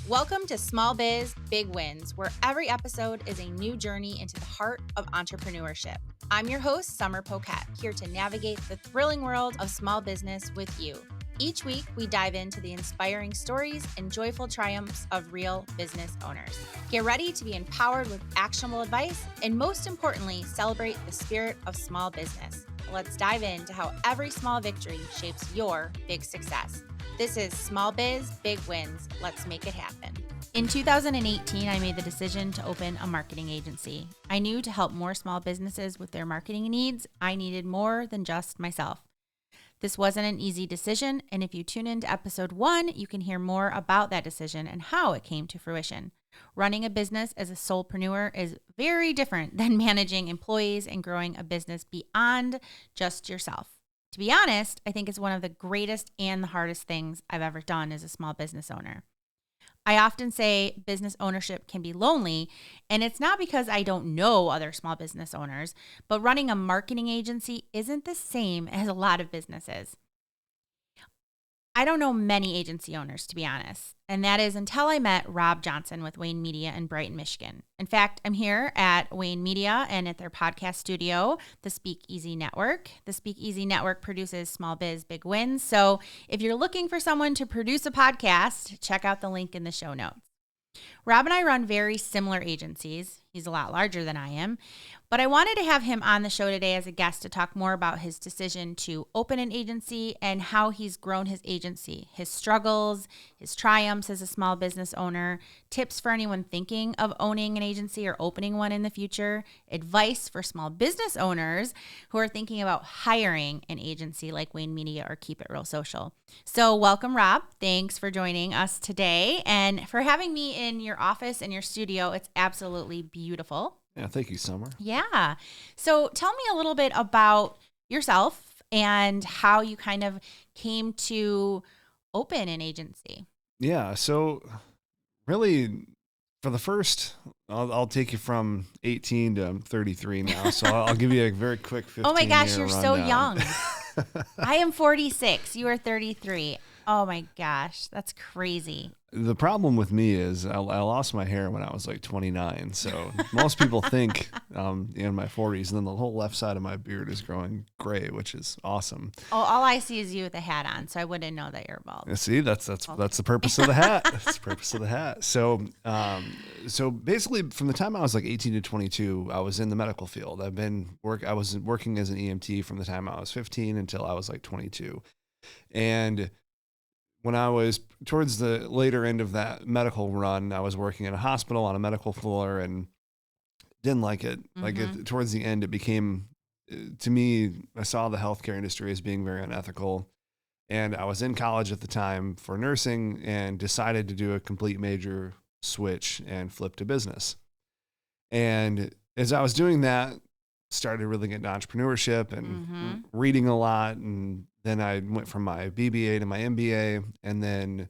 Welcome to Small Biz, Big Wins, where every episode is a new journey into the heart of entrepreneurship. I'm your host, Summer Poquette, here to navigate the thrilling world of small business with you. Each week, we dive into the inspiring stories and joyful triumphs of real business owners. Get ready to be empowered with actionable advice, and most importantly, celebrate the spirit of small business. Let's dive into how every small victory shapes your big success. This is Small Biz, Big Wins. Let's make it happen. In 2018, I made the decision to open a marketing agency. I knew to help more small businesses with their marketing needs, I needed more than just myself. This wasn't an easy decision, and if you tune into episode 1, you can hear more about that decision and how it came to fruition. Running a business as a solopreneur is very different than managing employees and growing a business beyond just yourself. To be honest, I think it's one of the greatest and the hardest things I've ever done as a small business owner. I often say business ownership can be lonely, and it's not because I don't know other small business owners, but running a marketing agency isn't the same as a lot of businesses. I don't know many agency owners, to be honest, and that is until I met Rob Johnson with Wayne Media in Brighton, Michigan. In fact, I'm here at Wayne Media and at their podcast studio, the Speakeasy Network. The Speakeasy Network produces Small Biz, Big Wins. So if you're looking for someone to produce a podcast, check out the link in the show notes. Rob and I run very similar agencies. He's a lot larger than I am, but I wanted to have him on the show today as a guest to talk more about his decision to open an agency and how he's grown his agency, his struggles, his triumphs as a small business owner, tips for anyone thinking of owning an agency or opening one in the future, advice for small business owners who are thinking about hiring an agency like Wayne Media or Keep It Real Social. So welcome, Rob. Thanks for joining us today and for having me in your office and your studio. It's absolutely beautiful. Yeah, thank you, Summer. Yeah. So tell me a little bit about yourself and how you kind of came to open an agency. Yeah, so really for the first, I'll take you from 18 to 33 now. So I'll give you a very quick 15 Oh my gosh, you're rundown. so young. I am 46. You are 33. Oh my gosh, that's crazy. The problem with me is I lost my hair when I was like 29. So most people think in my 40s, and then the whole left side of my beard is growing gray, which is awesome. Oh, all I see is you with a hat on, so I wouldn't know that you're bald. See, that's the purpose of the hat. That's the purpose of the hat. So basically, from the time I was like 18 to 22, I was in the medical field. I was working as an EMT from the time I was 15 until I was like 22, and when I was towards the later end of that medical run, I was working in a hospital on a medical floor and didn't like it. Mm-hmm. Towards the end, it became, to me, I saw the healthcare industry as being very unethical. And I was in college at the time for nursing and decided to do a complete major switch and flip to business. And as I was doing that, started really getting into entrepreneurship and reading a lot. And then I went from my BBA to my MBA. And then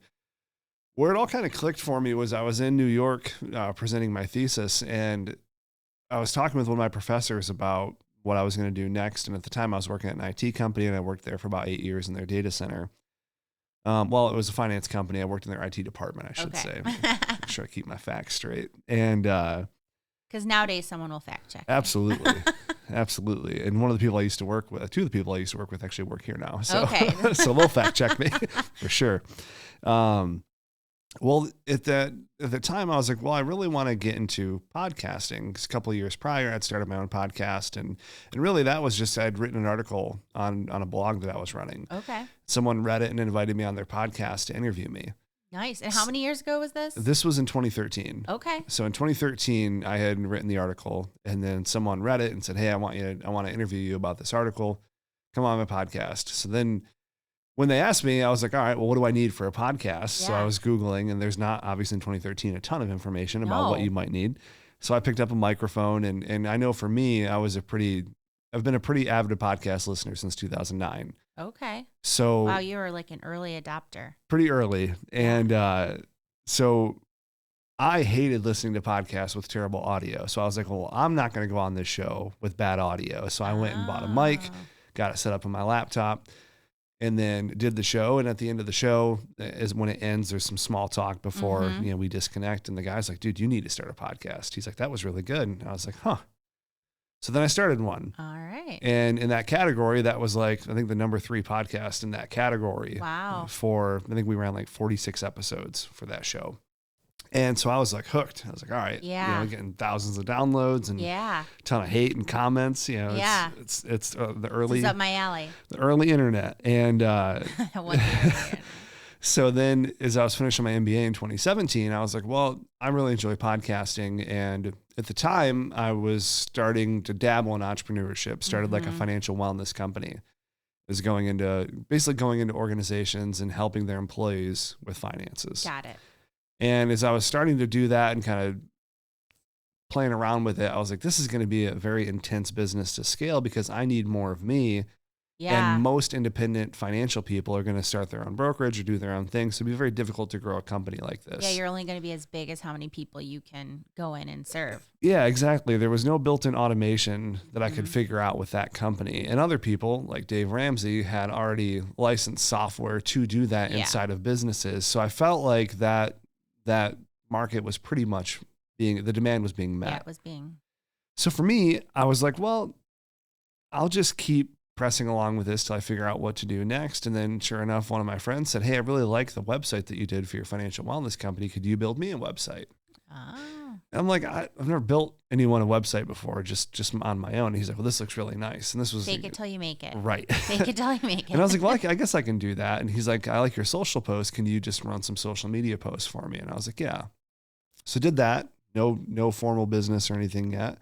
where it all kind of clicked for me was I was in New York presenting my thesis, and I was talking with one of my professors about what I was going to do next. And at the time I was working at an IT company, and I worked there for about 8 years in their data center. Well, it was a finance company. I worked in their IT department, I should say. Make sure I keep my facts straight. And because nowadays someone will fact check. Absolutely. Absolutely. And one of the people I used to work with, two of the people I used to work with actually work here now. So, okay. So they'll fact check me for sure. Well, at the time I was like, well, I really want to get into podcasting. 'Cause a couple of years prior, I'd started my own podcast. And really that was just, I'd written an article on a blog that I was running. Okay. Someone read it and invited me on their podcast to interview me. Nice. And how many years ago was this? This was in 2013. Okay. So in 2013, I had written the article, and then someone read it and said, hey, I want to interview you about this article. Come on my podcast. So then when they asked me, I was like, all right, well, what do I need for a podcast? Yeah. So I was Googling, and there's not, obviously in 2013, a ton of information about what you might need. So I picked up a microphone, and I know for me, I've been a pretty avid podcast listener since 2009. Okay. So wow, you were like an early adopter. Pretty early. And so I hated listening to podcasts with terrible audio. So I was like, well, I'm not going to go on this show with bad audio. So I went and bought a mic, got it set up on my laptop, and then did the show. And at the end of the show, is when it ends, there's some small talk before, we disconnect. And the guy's like, dude, you need to start a podcast. He's like, that was really good. And I was like, huh. So then I started one. All right. And in that category, that was like, I think the number 3 podcast in that category. Wow. I think we ran like 46 episodes for that show. And so I was like hooked. I was like, all right, getting thousands of downloads and a ton of hate and comments, it's the early, it's up my alley, the early internet. And, so then as I was finishing my MBA in 2017, I was like, well, I really enjoy podcasting. And at the time I was starting to dabble in entrepreneurship, started like a financial wellness company. I was going into organizations and helping their employees with finances. Got it. And as I was starting to do that and kind of playing around with it, I was like, this is going to be a very intense business to scale because I need more of me. Yeah. And most independent financial people are going to start their own brokerage or do their own thing. So it'd be very difficult to grow a company like this. Yeah, you're only going to be as big as how many people you can go in and serve. Yeah, exactly. There was no built-in automation that I could figure out with that company. And other people like Dave Ramsey had already licensed software to do that inside of businesses. So I felt like that market was pretty much the demand was being met. Yeah, it was being. So for me, I was like, well, I'll just keep pressing along with this till I figure out what to do next. And then sure enough, one of my friends said, hey, I really like the website that you did for your financial wellness company. Could you build me a website? Oh. And I'm like, I've never built anyone a website before, just on my own. And he's like, well, this looks really nice. And this was fake it till you make it. Right. Fake it till you make it. And I was like, well, I guess I can do that. And he's like, I like your social posts. Can you just run some social media posts for me? And I was like, yeah. So did that. No formal business or anything yet.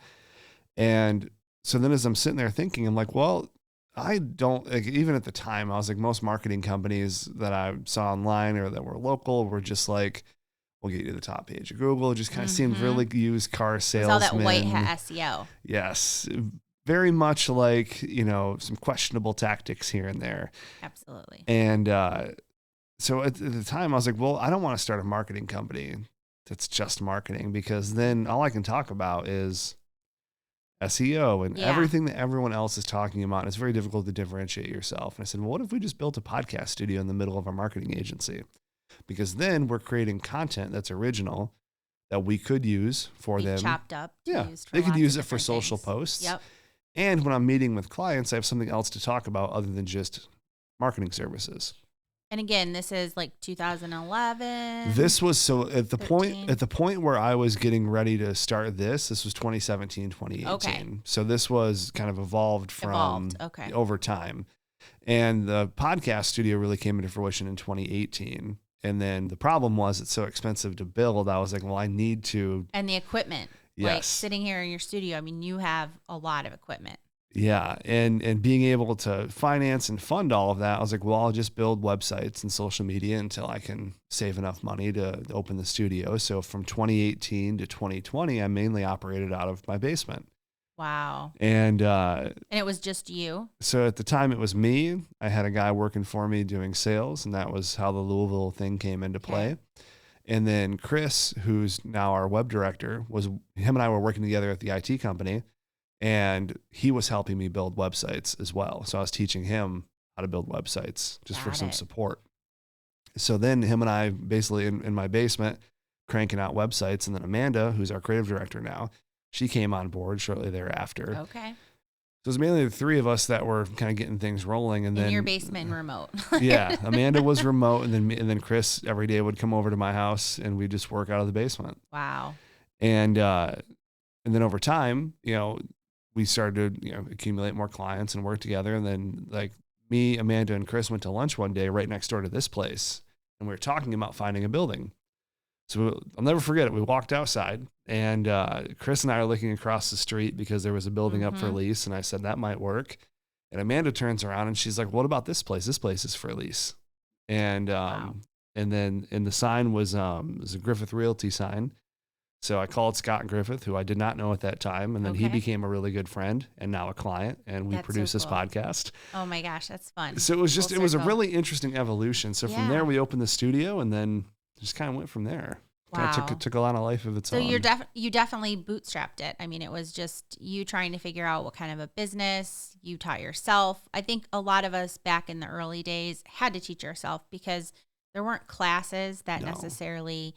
And so then as I'm sitting there thinking, I'm like, well, I don't, like, even at the time, I was like, most marketing companies that I saw online or that were local were just like, we'll get you to the top page of Google. It just kind of seemed really used car salesman. All that white hat SEO. Yes. Very much like, some questionable tactics here and there. Absolutely. And so at the time I was like, well, I don't want to start a marketing company that's just marketing, because then all I can talk about is SEO and everything that everyone else is talking about. And it's very difficult to differentiate yourself. And I said, well, what if we just built a podcast studio in the middle of our marketing agency? Because then we're creating content that's original that we could use for them. Chopped up. They could use it for social things. posts. Yep. And when I'm meeting with clients, I have something else to talk about other than just marketing services. And again, this is like 2011. This was so at the 13. point where I was getting ready to start this was 2017, 2018. Okay. So this was kind of evolved over time. And the podcast studio really came into fruition in 2018. And then the problem was it's so expensive to build. I was like, well, I need to. And the equipment. Yes. Like sitting here in your studio, I mean, you have a lot of equipment. Yeah. And being able to finance and fund all of that, I was like, well, I'll just build websites and social media until I can save enough money to open the studio. So from 2018 to 2020, I mainly operated out of my basement. Wow. And it was just you? So at the time it was me. I had a guy working for me doing sales, and that was how the Louisville thing came into play. And then Chris, who's now our web director, him and I were working together at the IT company. And he was helping me build websites as well. So I was teaching him how to build websites just for some support. So then him and I basically in my basement cranking out websites. And then Amanda, who's our creative director now, she came on board shortly thereafter. Okay. So it was mainly the three of us that were kind of getting things rolling. And then your basement remote. Yeah. Amanda was remote. And then Chris every day would come over to my house and we'd just work out of the basement. Wow. And then over time, we started to, accumulate more clients and work together. And then like me, Amanda, and Chris went to lunch one day right next door to this place. And we were talking about finding a building. So I'll never forget it. We walked outside and Chris and I are looking across the street because there was a building up for lease. And I said, that might work. And Amanda turns around and she's like, what about this place? This place is for lease. And, and the sign was a Griffith Realty sign. So I called Scott Griffith, who I did not know at that time. And then he became a really good friend and now a client. And we produce this podcast. Oh my gosh, that's fun. So it was it was a really interesting evolution. So from there we opened the studio and then just kind of went from there. kind of Wow. took a lot of life of its So own. you definitely bootstrapped it. I mean, it was just you trying to figure out what kind of a business you taught yourself. I think a lot of us back in the early days had to teach ourselves because there weren't classes that No. necessarily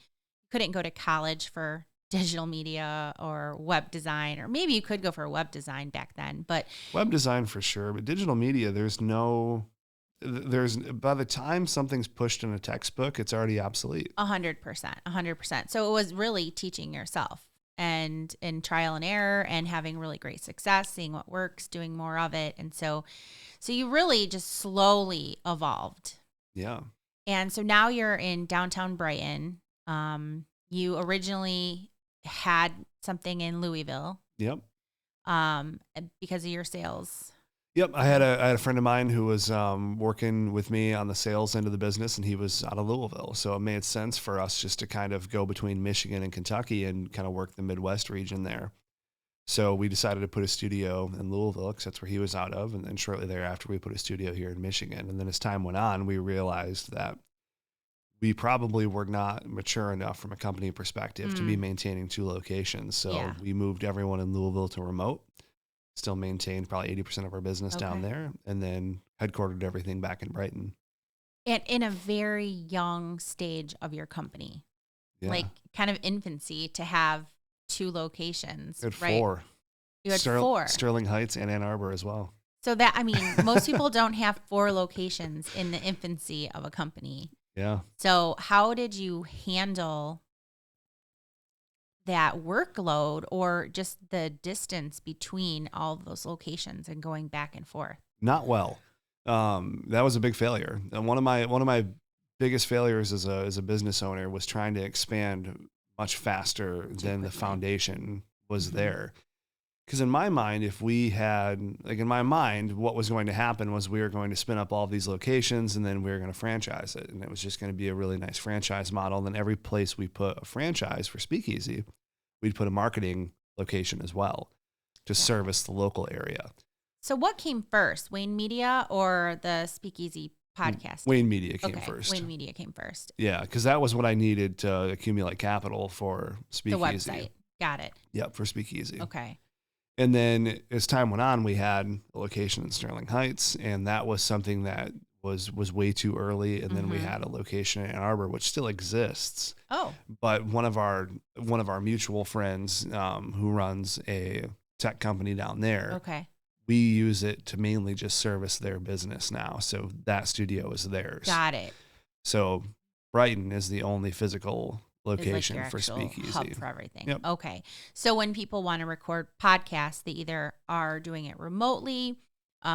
couldn't go to college for digital media or web design, or maybe you could go for web design back then, but Web design for sure, but digital media, there's by the time something's pushed in a textbook, it's already obsolete. 100%, 100%. So it was really teaching yourself and in trial and error and having really great success, seeing what works, doing more of it. And so you really just slowly evolved. Yeah. And so now you're in downtown Brighton. You originally had something in Louisville, Yep. because of your sales. Yep. I had a friend of mine who was working with me on the sales end of the business, and he was out of Louisville. So it made sense for us just to kind of go between Michigan and Kentucky and kind of work the Midwest region there. So we decided to put a studio in Louisville because that's where he was out of. And then shortly thereafter, we put a studio here in Michigan. And then as time went on, we realized that we probably were not mature enough from a company perspective to be maintaining 2 locations. So Yeah. we moved everyone in Louisville to remote, still maintained probably 80% of our business down Okay. there, and then headquartered everything back in Brighton. And in a very young stage of your company, Yeah. like kind of infancy to have 2 locations, We had right? 4. You had 4. Sterling Heights and Ann Arbor as well. So that, I mean, most people don't have 4 locations in the infancy of a company. Yeah. So how did you handle that workload or just the distance between all of those locations and going back and forth? Not well. That was a big failure. And one of my biggest failures as a business owner was trying to expand much faster than the quickly. foundation was Mhm. there. Because in my mind, what was going to happen was we were going to spin up all of these locations and then we were going to franchise it. And it was just going to be a really nice franchise model. And then every place we put a franchise for Speakeasy, we'd put a marketing location as well to service the local area. So what came first, Wayne Media or the Speakeasy podcast? Wayne Media came first. Wayne Media came first. Yeah, because that was what I needed to accumulate capital for Speakeasy. The website. Got it. Yep, for Speakeasy. Okay. And then as time went on, we had a location in Sterling Heights, and that was something that was way too early. And then we had a location in Ann Arbor, which still exists. Oh. But one of our mutual friends who runs a tech company down there, Okay. we use it to mainly just service their business now. So that studio is theirs. Got it. So Brighton is the only physical Is like location your for actual Speakeasy. hub for everything. Yep. Okay. So when people want to record podcasts, they either are doing it remotely,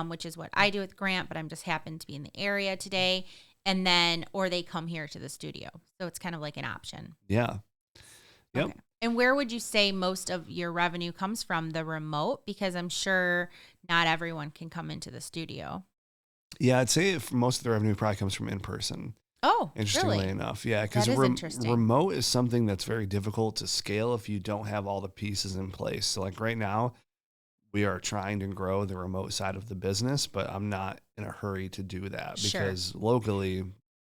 which is what I do with Grant, but I'm just happened to be in the area today. And then, or they come here to the studio. So it's kind of like an option. Yeah. Yep. Okay. And where would you say most of your revenue comes from? The remote? Because I'm sure not everyone can come into the studio. Yeah, I'd say most of the revenue probably comes from in person. Oh, Interestingly really? enough. Yeah, because That is interesting. remote is something that's very difficult to scale if you don't have all the pieces in place. So like right now, we are trying to grow the remote side of the business, but I'm not in a hurry to do that because locally,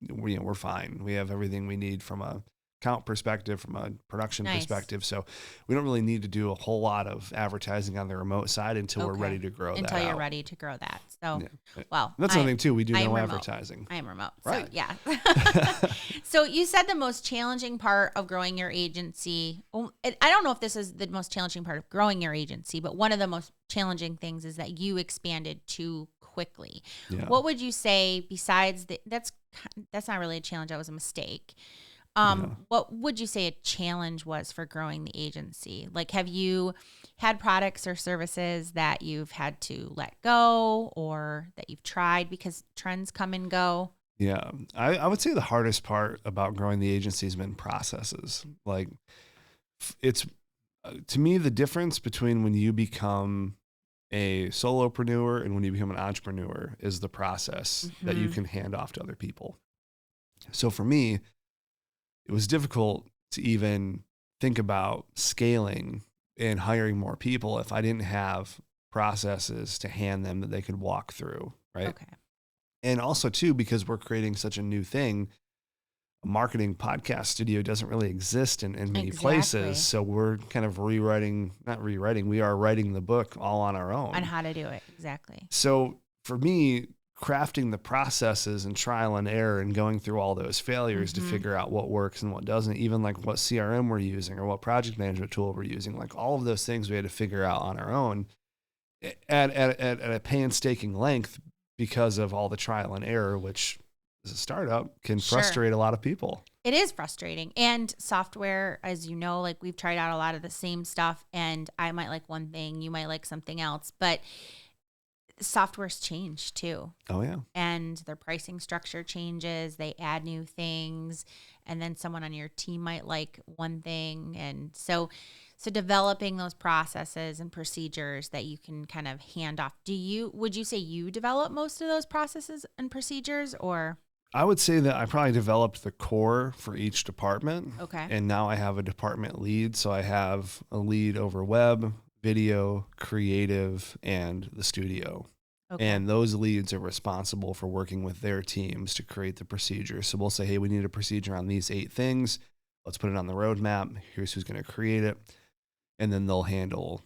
we're fine. We have everything we need from a account perspective, from a production perspective. So we don't really need to do a whole lot of advertising on the remote side until we're ready to grow that Until you're out. ready to grow that. So, Yeah. well. That's another thing too. We do I am no remote. advertising. I am remote. Right. So, yeah. So you said the most challenging part of growing your agency, I don't know if this is the most challenging part of growing your agency, but one of the most challenging things is that you expanded too quickly. Yeah. What would you say besides that's not really a challenge. That was a mistake. What would you say a challenge was for growing the agency? Like, have you had products or services that you've had to let go or that you've tried because trends come and go? Yeah. I would say the hardest part about growing the agency has been processes. Like it's to me, the difference between when you become a solopreneur and when you become an entrepreneur is the process that you can hand off to other people. So for me, it was difficult to even think about scaling and hiring more people if I didn't have processes to hand them that they could walk through, right? Okay. And also too, because we're creating such a new thing, a marketing podcast studio doesn't really exist in many Exactly. places. So we're kind of we are writing the book all on our own. On how to do it. Exactly. So for me, crafting the processes and trial and error and going through all those failures to figure out what works and what doesn't, even like what CRM we're using or what project management tool we're using, like all of those things we had to figure out on our own at a painstaking length because of all the trial and error, which as a startup can frustrate a lot of people. It is frustrating. And software, as you know, like we've tried out a lot of the same stuff, and I might like one thing, you might like something else, but software's change too. Oh yeah. And their pricing structure changes, they add new things, and then someone on your team might like one thing. And so developing those processes and procedures that you can kind of hand off. Would you say you develop most of those processes and procedures, or? I would say that I probably developed the core for each department. Okay. And now I have a department lead. So I have a lead over web, video, creative, and the studio. Okay. And those leads are responsible for working with their teams to create the procedure. So we'll say, hey, we need a procedure on these 8 things. Let's put it on the roadmap. Here's who's going to create it. And then they'll handle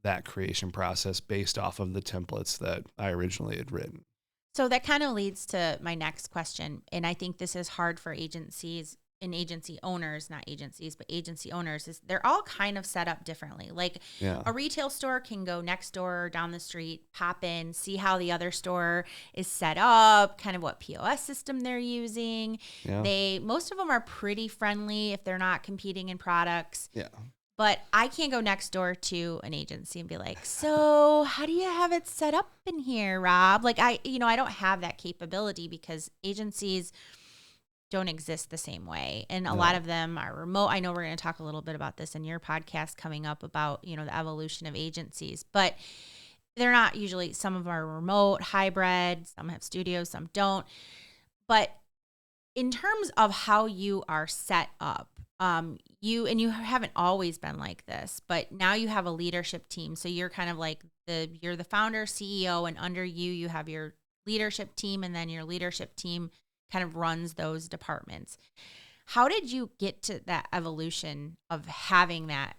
that creation process based off of the templates that I originally had written. So that kind of leads to my next question. And I think this is hard for agencies and agency owners, not agencies, but agency owners, is they're all kind of set up differently. Like a retail store can go next door or down the street, pop in, see how the other store is set up, kind of what POS system they're using. Yeah. Most of them are pretty friendly if they're not competing in products. Yeah. But I can't go next door to an agency and be like, so how do you have it set up in here, Rob? Like I don't have that capability because agencies don't exist the same way. And a lot of them are remote. I know we're going to talk a little bit about this in your podcast coming up about, the evolution of agencies, but they're not usually, some of them are remote, hybrid, some have studios, some don't. But in terms of how you are set up, you haven't always been like this, but now you have a leadership team. So you're kind of like you're the founder, CEO, and under you have your leadership team, and then your leadership team kind of runs those departments. How did you get to that evolution of having that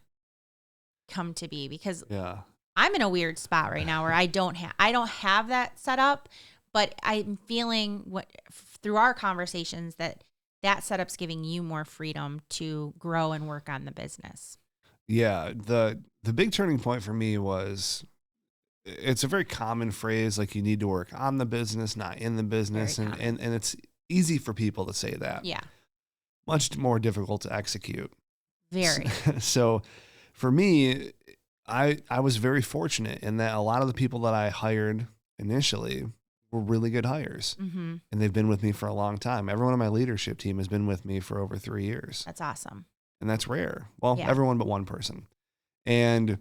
come to be? Because I'm in a weird spot right now where I don't have that set up, but I'm feeling through our conversations that setup's giving you more freedom to grow and work on the business. Yeah. The big turning point for me was, it's a very common phrase, like you need to work on the business, not in the business. And it's easy for people to say that. Yeah. Much more difficult to execute. Very. So for me, I was very fortunate in that a lot of the people that I hired initially were really good hires, and they've been with me for a long time. Everyone on my leadership team has been with me for over 3 years. That's awesome. And that's rare. Well, everyone but one person. And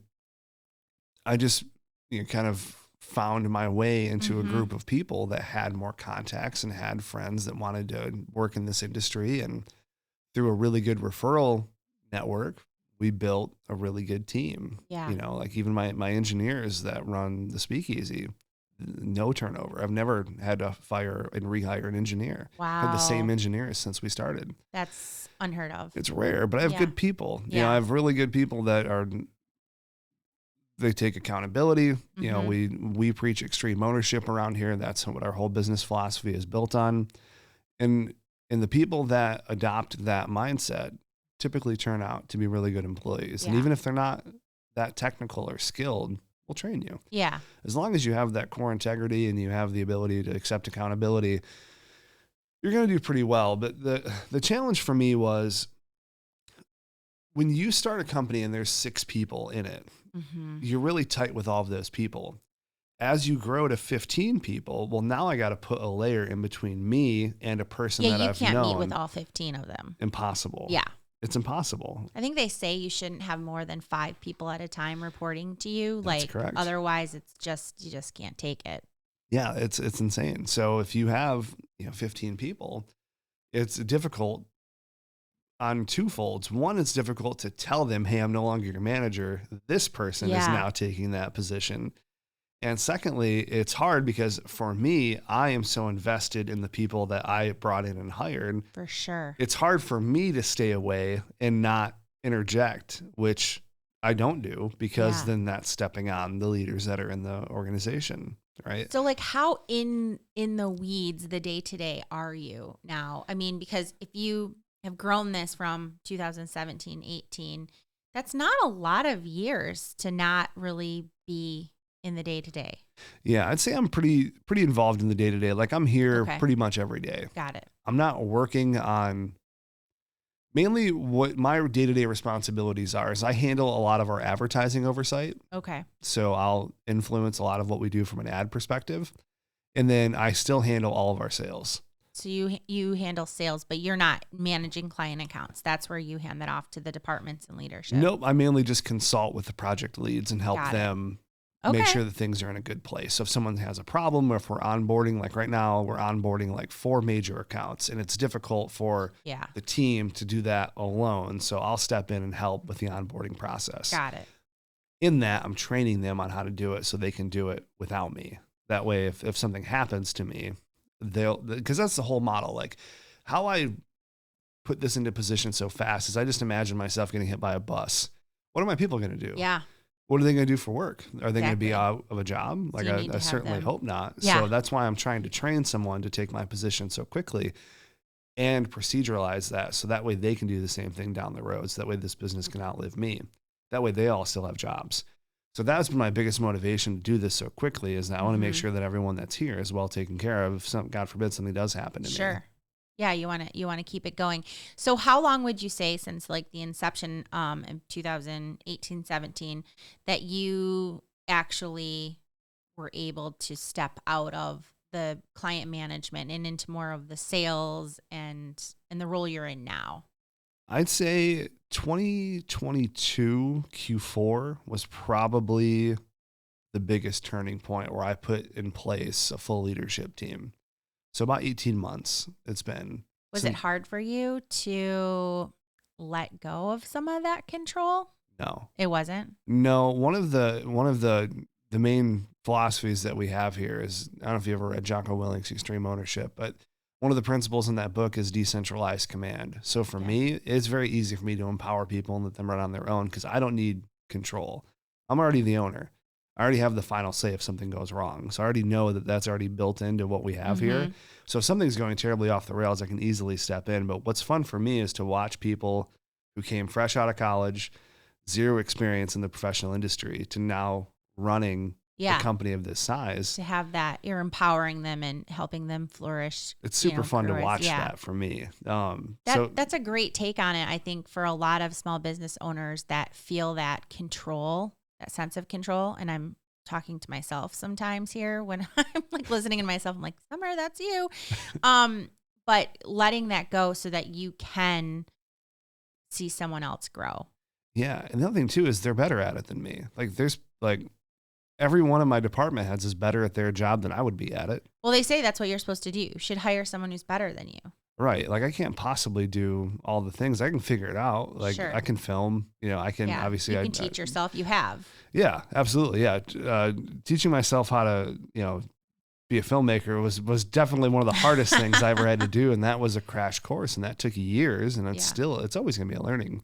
I just kind of found my way into a group of people that had more contacts and had friends that wanted to work in this industry. And through a really good referral network, we built a really good team. Yeah. Like even my engineers that run the speakeasy, no turnover. I've never had to fire and rehire an engineer. Wow. Had the same engineers since we started. That's unheard of. It's rare, but I have good people. I have really good people that they take accountability. We preach extreme ownership around here. That's what our whole business philosophy is built on. And the people that adopt that mindset typically turn out to be really good employees. Yeah. And even if they're not that technical or skilled, we'll train you. Yeah. As long as you have that core integrity and you have the ability to accept accountability, you're going to do pretty well. But the challenge for me was when you start a company and there's 6 people in it, you're really tight with all of those people. As you grow to 15 people, well, now I got to put a layer in between me and a person that I've known. Yeah, you can't meet with all 15 of them. Impossible. Yeah. It's impossible. I think they say you shouldn't have more than 5 people at a time reporting to you. That's correct. Otherwise you just can't take it. Yeah, it's insane. So if you have 15 people, it's difficult on 2 folds. One, it's difficult to tell them, hey, I'm no longer your manager. This person is now taking that position. And secondly, it's hard because for me, I am so invested in the people that I brought in and hired. For sure. It's hard for me to stay away and not interject, which I don't do, because Yeah. then that's stepping on the leaders that are in the organization, right? So like how in the weeds the day to day are you now? I mean, because if you have grown this from 2017, 18, that's not a lot of years to not really be in the day to day. Yeah, I'd say I'm pretty involved in the day to day. Like I'm here Okay. pretty much every day. Got it. I'm not working on mainly what my day to day responsibilities are is I handle a lot of our advertising oversight. Okay. So I'll influence a lot of what we do from an ad perspective. And then I still handle all of our sales. So you handle sales, but you're not managing client accounts. That's where you hand that off to the departments and leadership. Nope. I mainly just consult with the project leads and help Got it. them Okay. make sure that things are in a good place. So if someone has a problem or if we're onboarding, like right now, we're onboarding like 4 major accounts and it's difficult for Yeah. the team to do that alone. So I'll step in and help with the onboarding process. Got it. In that, I'm training them on how to do it so they can do it without me. That way, if something happens to me, because that's the whole model. Like how I put this into position so fast is I just imagine myself getting hit by a bus. What are my people going to do? Yeah. What are they going to do for work? Are they going to be Exactly. out of a job? Like you need to I have certainly them. hope not. Yeah. So that's why I'm trying to train someone to take my position so quickly and proceduralize that. So that way they can do the same thing down the road. So that way this business can outlive me. That way they all still have jobs. So that's been my biggest motivation to do this so quickly is that I want to make sure that everyone that's here is well taken care of. If God forbid something does happen to me. Sure. Yeah, you want to keep it going. So how long would you say since like the inception in 2018, 17 that you actually were able to step out of the client management and into more of the sales and the role you're in now? I'd say 2022 Q4 was probably the biggest turning point where I put in place a full leadership team. So about 18 months it's been. Was it hard for you to let go of some of that control? No. It wasn't? No, one of the main philosophies that we have here is, I don't know if you ever read Jocko Willink's Extreme Ownership, but one of the principles in that book is decentralized command. So for me, it's very easy for me to empower people and let them run on their own because I don't need control. I'm already the owner. I already have the final say if something goes wrong. So I already know that that's already built into what we have here. So if something's going terribly off the rails, I can easily step in. But what's fun for me is to watch people who came fresh out of college, zero experience in the professional industry, to now running a company of this size. To have that, you're empowering them and helping them flourish. It's super fun to watch that for me. That's a great take on it. I think for a lot of small business owners that feel that control, that sense of control. And I'm talking to myself sometimes here when I'm like listening to myself, I'm like, Summer, that's you. But letting that go so that you can see someone else grow. Yeah. And the other thing too, is they're better at it than me. Like there's like every one of my department heads is better at their job than I would be at it. Well, they say that's what you're supposed to do. You should hire someone who's better than you. Right. Like I can't possibly do all the things. I can figure it out. Like I can film, I can obviously. You can teach yourself. You have. Yeah, absolutely. Yeah. Teaching myself how to, be a filmmaker was definitely one of the hardest things I ever had to do. And that was a crash course and that took years and it's always going to be a learning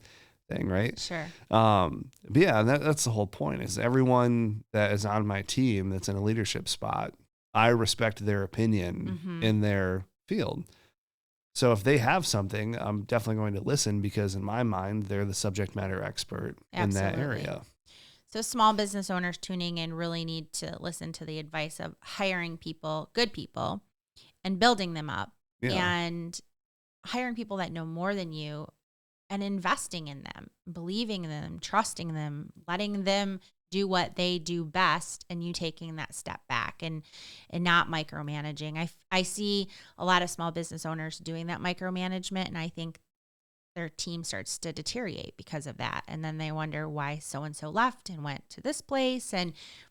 thing. Right. Sure. But yeah, that's the whole point is everyone that is on my team that's in a leadership spot, I respect their opinion in their field. So if they have something, I'm definitely going to listen because in my mind, they're the subject matter expert in that area. So small business owners tuning in really need to listen to the advice of hiring people, good people, and building them up and hiring people that know more than you and investing in them, believing in them, trusting them, letting them do what they do best and you taking that step back and not micromanaging. I see a lot of small business owners doing that micromanagement and I think their team starts to deteriorate because of that. And then they wonder why so-and-so left and went to this place.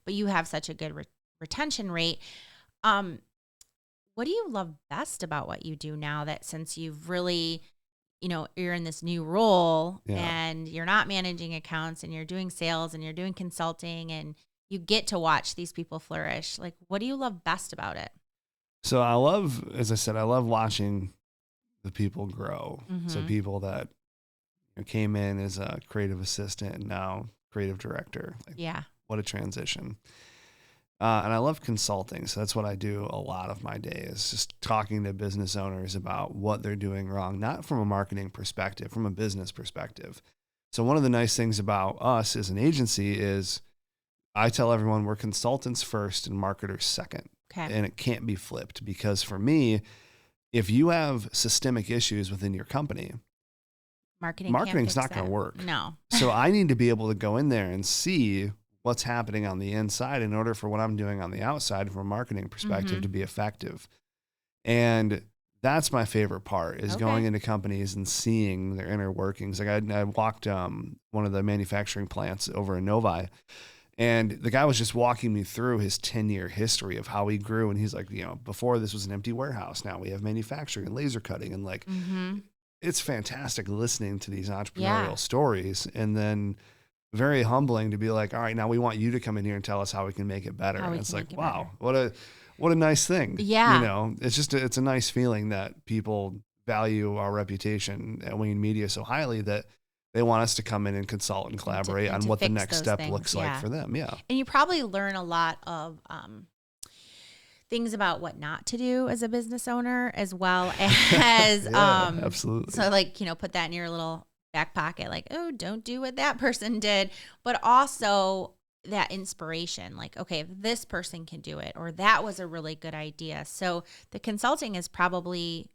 But you have such a good retention rate. What do you love best about what you do now that since you've really, you're in this new role and you're not managing accounts and you're doing sales and you're doing consulting and you get to watch these people flourish. Like, what do you love best about it? So I love, as I said, I love watching the people grow. So Mm-hmm. people that came in as a creative assistant and now creative director. Like, Yeah. what a transition. And I love consulting. So that's what I do a lot of my day, is just talking to business owners about what they're doing wrong, not from a marketing perspective, from a business perspective. So one of the nice things about us as an agency is I tell everyone we're consultants first and marketers second. Okay. And it can't be flipped, because for me, if you have systemic issues within your company, marketing's not going to work. No. So I need to be able to go in there and see what's happening on the inside in order for what I'm doing on the outside from a marketing perspective to be effective. And that's my favorite part, is going into companies and seeing their inner workings. Like I walked one of the manufacturing plants over in Novi, and the guy was just walking me through his 10-year history of how he grew. And he's like, before this was an empty warehouse. Now we have manufacturing and laser cutting, and like, it's fantastic listening to these entrepreneurial stories. And then very humbling to be like, all right, now we want you to come in here and tell us how we can make it better. And it's like, wow, what a nice thing. Yeah. It's just, it's a nice feeling that people value our reputation at Wayne Media so highly that they want us to come in and consult and collaborate on what the next step looks like for them. Yeah. And you probably learn a lot of things about what not to do as a business owner, as well as, absolutely. So like, put that in your little back pocket, like, oh, don't do what that person did, but also that inspiration, like, okay, if this person can do it, or that was a really good idea. So the consulting is probably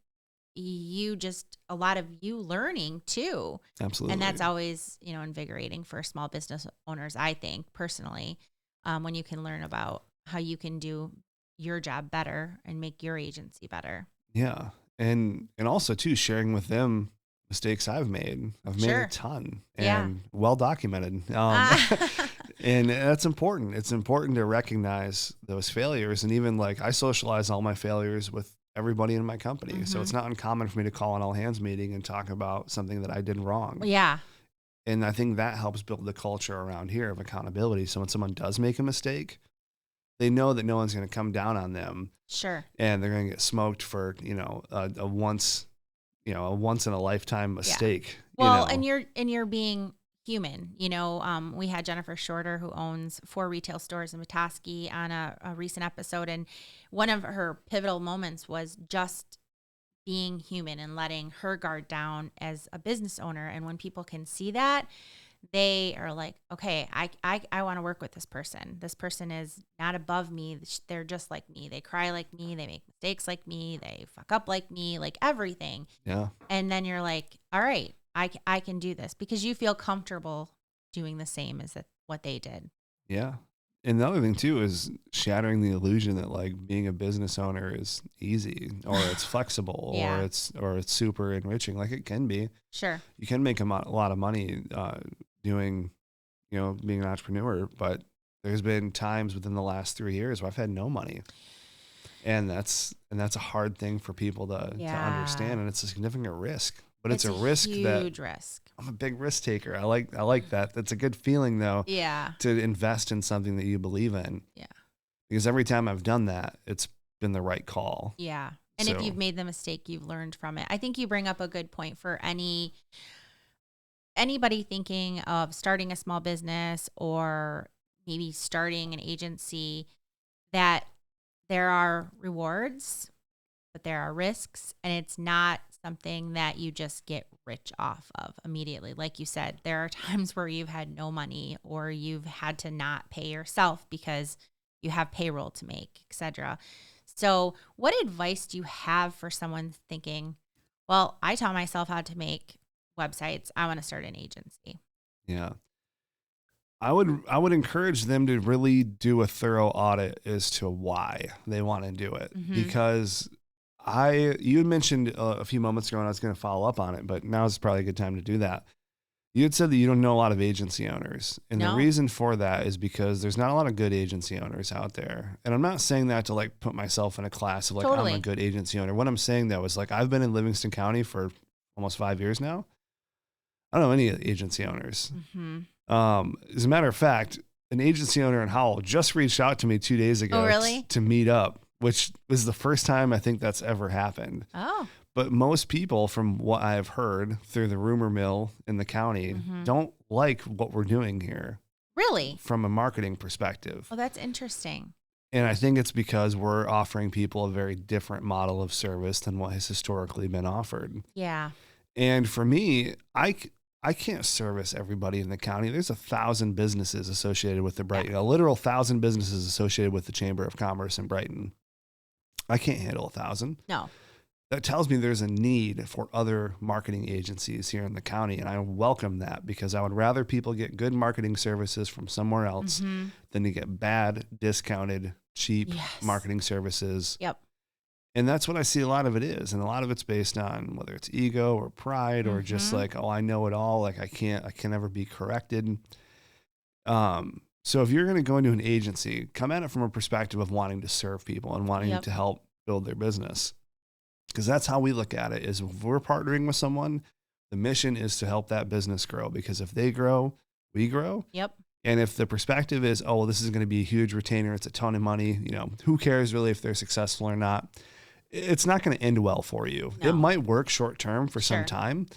a lot of you learning too. Absolutely. And that's always, invigorating for small business owners, I think, personally, when you can learn about how you can do your job better and make your agency better. Yeah. And also too, sharing with them mistakes I've made. I've made a ton, and well documented. And that's important. It's important to recognize those failures. And even like, I socialize all my failures with everybody in my company. So it's not uncommon for me to call an all hands meeting and talk about something that I did wrong. Yeah. And I think that helps build the culture around here of accountability. So when someone does make a mistake, they know that no one's going to come down on them. Sure. And they're going to get smoked for, a once in a lifetime mistake. Well, and you're being human. We had Jennifer Shorter, who owns 4 retail stores in Petoskey, on a recent episode. And one of her pivotal moments was just being human and letting her guard down as a business owner. And when people can see that, they are like, okay, I want to work with this person. This person is not above me. They're just like me. They cry like me. They make mistakes like me. They fuck up like me, like everything. Yeah. And then you're like, all right, I can do this, because you feel comfortable doing the same as what they did. Yeah. And the other thing too is shattering the illusion that like being a business owner is easy, or it's flexible, or it's super enriching. Like, it can be. Sure. You can make a lot of money doing, being an entrepreneur, but there's been times within the last 3 years where I've had no money. And that's a hard thing for people to understand. And it's a significant risk, but it's a risk, huge risk. I'm a big risk taker. I like that. That's a good feeling though. Yeah. To invest in something that you believe in. Yeah. Because every time I've done that, it's been the right call. Yeah. And if you've made the mistake, you've learned from it. I think you bring up a good point for anybody thinking of starting a small business or maybe starting an agency, that there are rewards, but there are risks, and it's not something that you just get rich off of immediately. Like you said, there are times where you've had no money, or you've had to not pay yourself because you have payroll to make, etc. So what advice do you have for someone thinking, well, I taught myself how to make websites, I want to start an agency? Yeah. I would encourage them to really do a thorough audit as to why they want to do it. Because you had mentioned a few moments ago, and I was going to follow up on it, but now is probably a good time to do that. You had said that you don't know a lot of agency owners. And the reason for that is because there's not a lot of good agency owners out there. And I'm not saying that to like put myself in a class of like, I'm a good agency owner. What I'm saying though is like, I've been in Livingston County for almost 5 years now. I don't know any agency owners. As a matter of fact, an agency owner in Howell just reached out to me 2 days ago Oh, really? to meet up, which was the first time I think that's ever happened. Oh. But most people, from what I've heard through the rumor mill in the county, don't like what we're doing here. Really? From a marketing perspective. Oh, that's interesting. And I think it's because we're offering people a very different model of service than what has historically been offered. Yeah. And for me, I can't service everybody in the county. There's 1,000 businesses associated with the Brighton, a literal 1,000 businesses associated with the Chamber of Commerce in Brighton. I can't handle 1,000. No. That tells me there's a need for other marketing agencies here in the county. And I welcome that because I would rather people get good marketing services from somewhere else than to get bad, discounted, cheap marketing services. Yep. And that's what I see a lot of it is. And a lot of it's based on whether it's ego or pride or just like, oh, I know it all. Like I can never be corrected. So if you're going to go into an agency, come at it from a perspective of wanting to serve people and wanting to help build their business. Because that's how we look at it is if we're partnering with someone, the mission is to help that business grow because if they grow, we grow. Yep. And if the perspective is, oh, this is going to be a huge retainer, it's a ton of money, who cares really if they're successful or not? It's not going to end well for you. No. It might work short term for some time,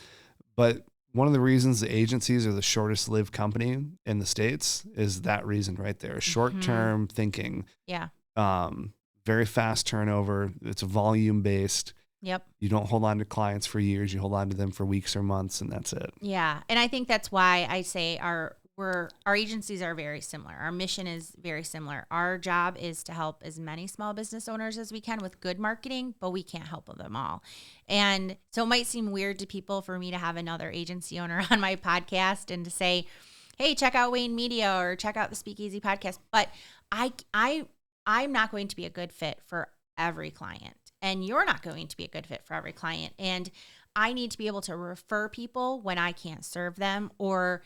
but one of the reasons the agencies are the shortest lived company in the States is that reason right there. Short term thinking. Yeah. Very fast turnover. It's volume based. Yep. You don't hold on to clients for years. You hold on to them for weeks or months, and that's it. Yeah. And I think that's why I say our agencies are very similar. Our mission is very similar. Our job is to help as many small business owners as we can with good marketing, but we can't help them all. And so it might seem weird to people for me to have another agency owner on my podcast and to say, hey, check out Wayne Media or check out the Speakeasy podcast. But I'm not going to be a good fit for every client. And you're not going to be a good fit for every client. And I need to be able to refer people when I can't serve them, or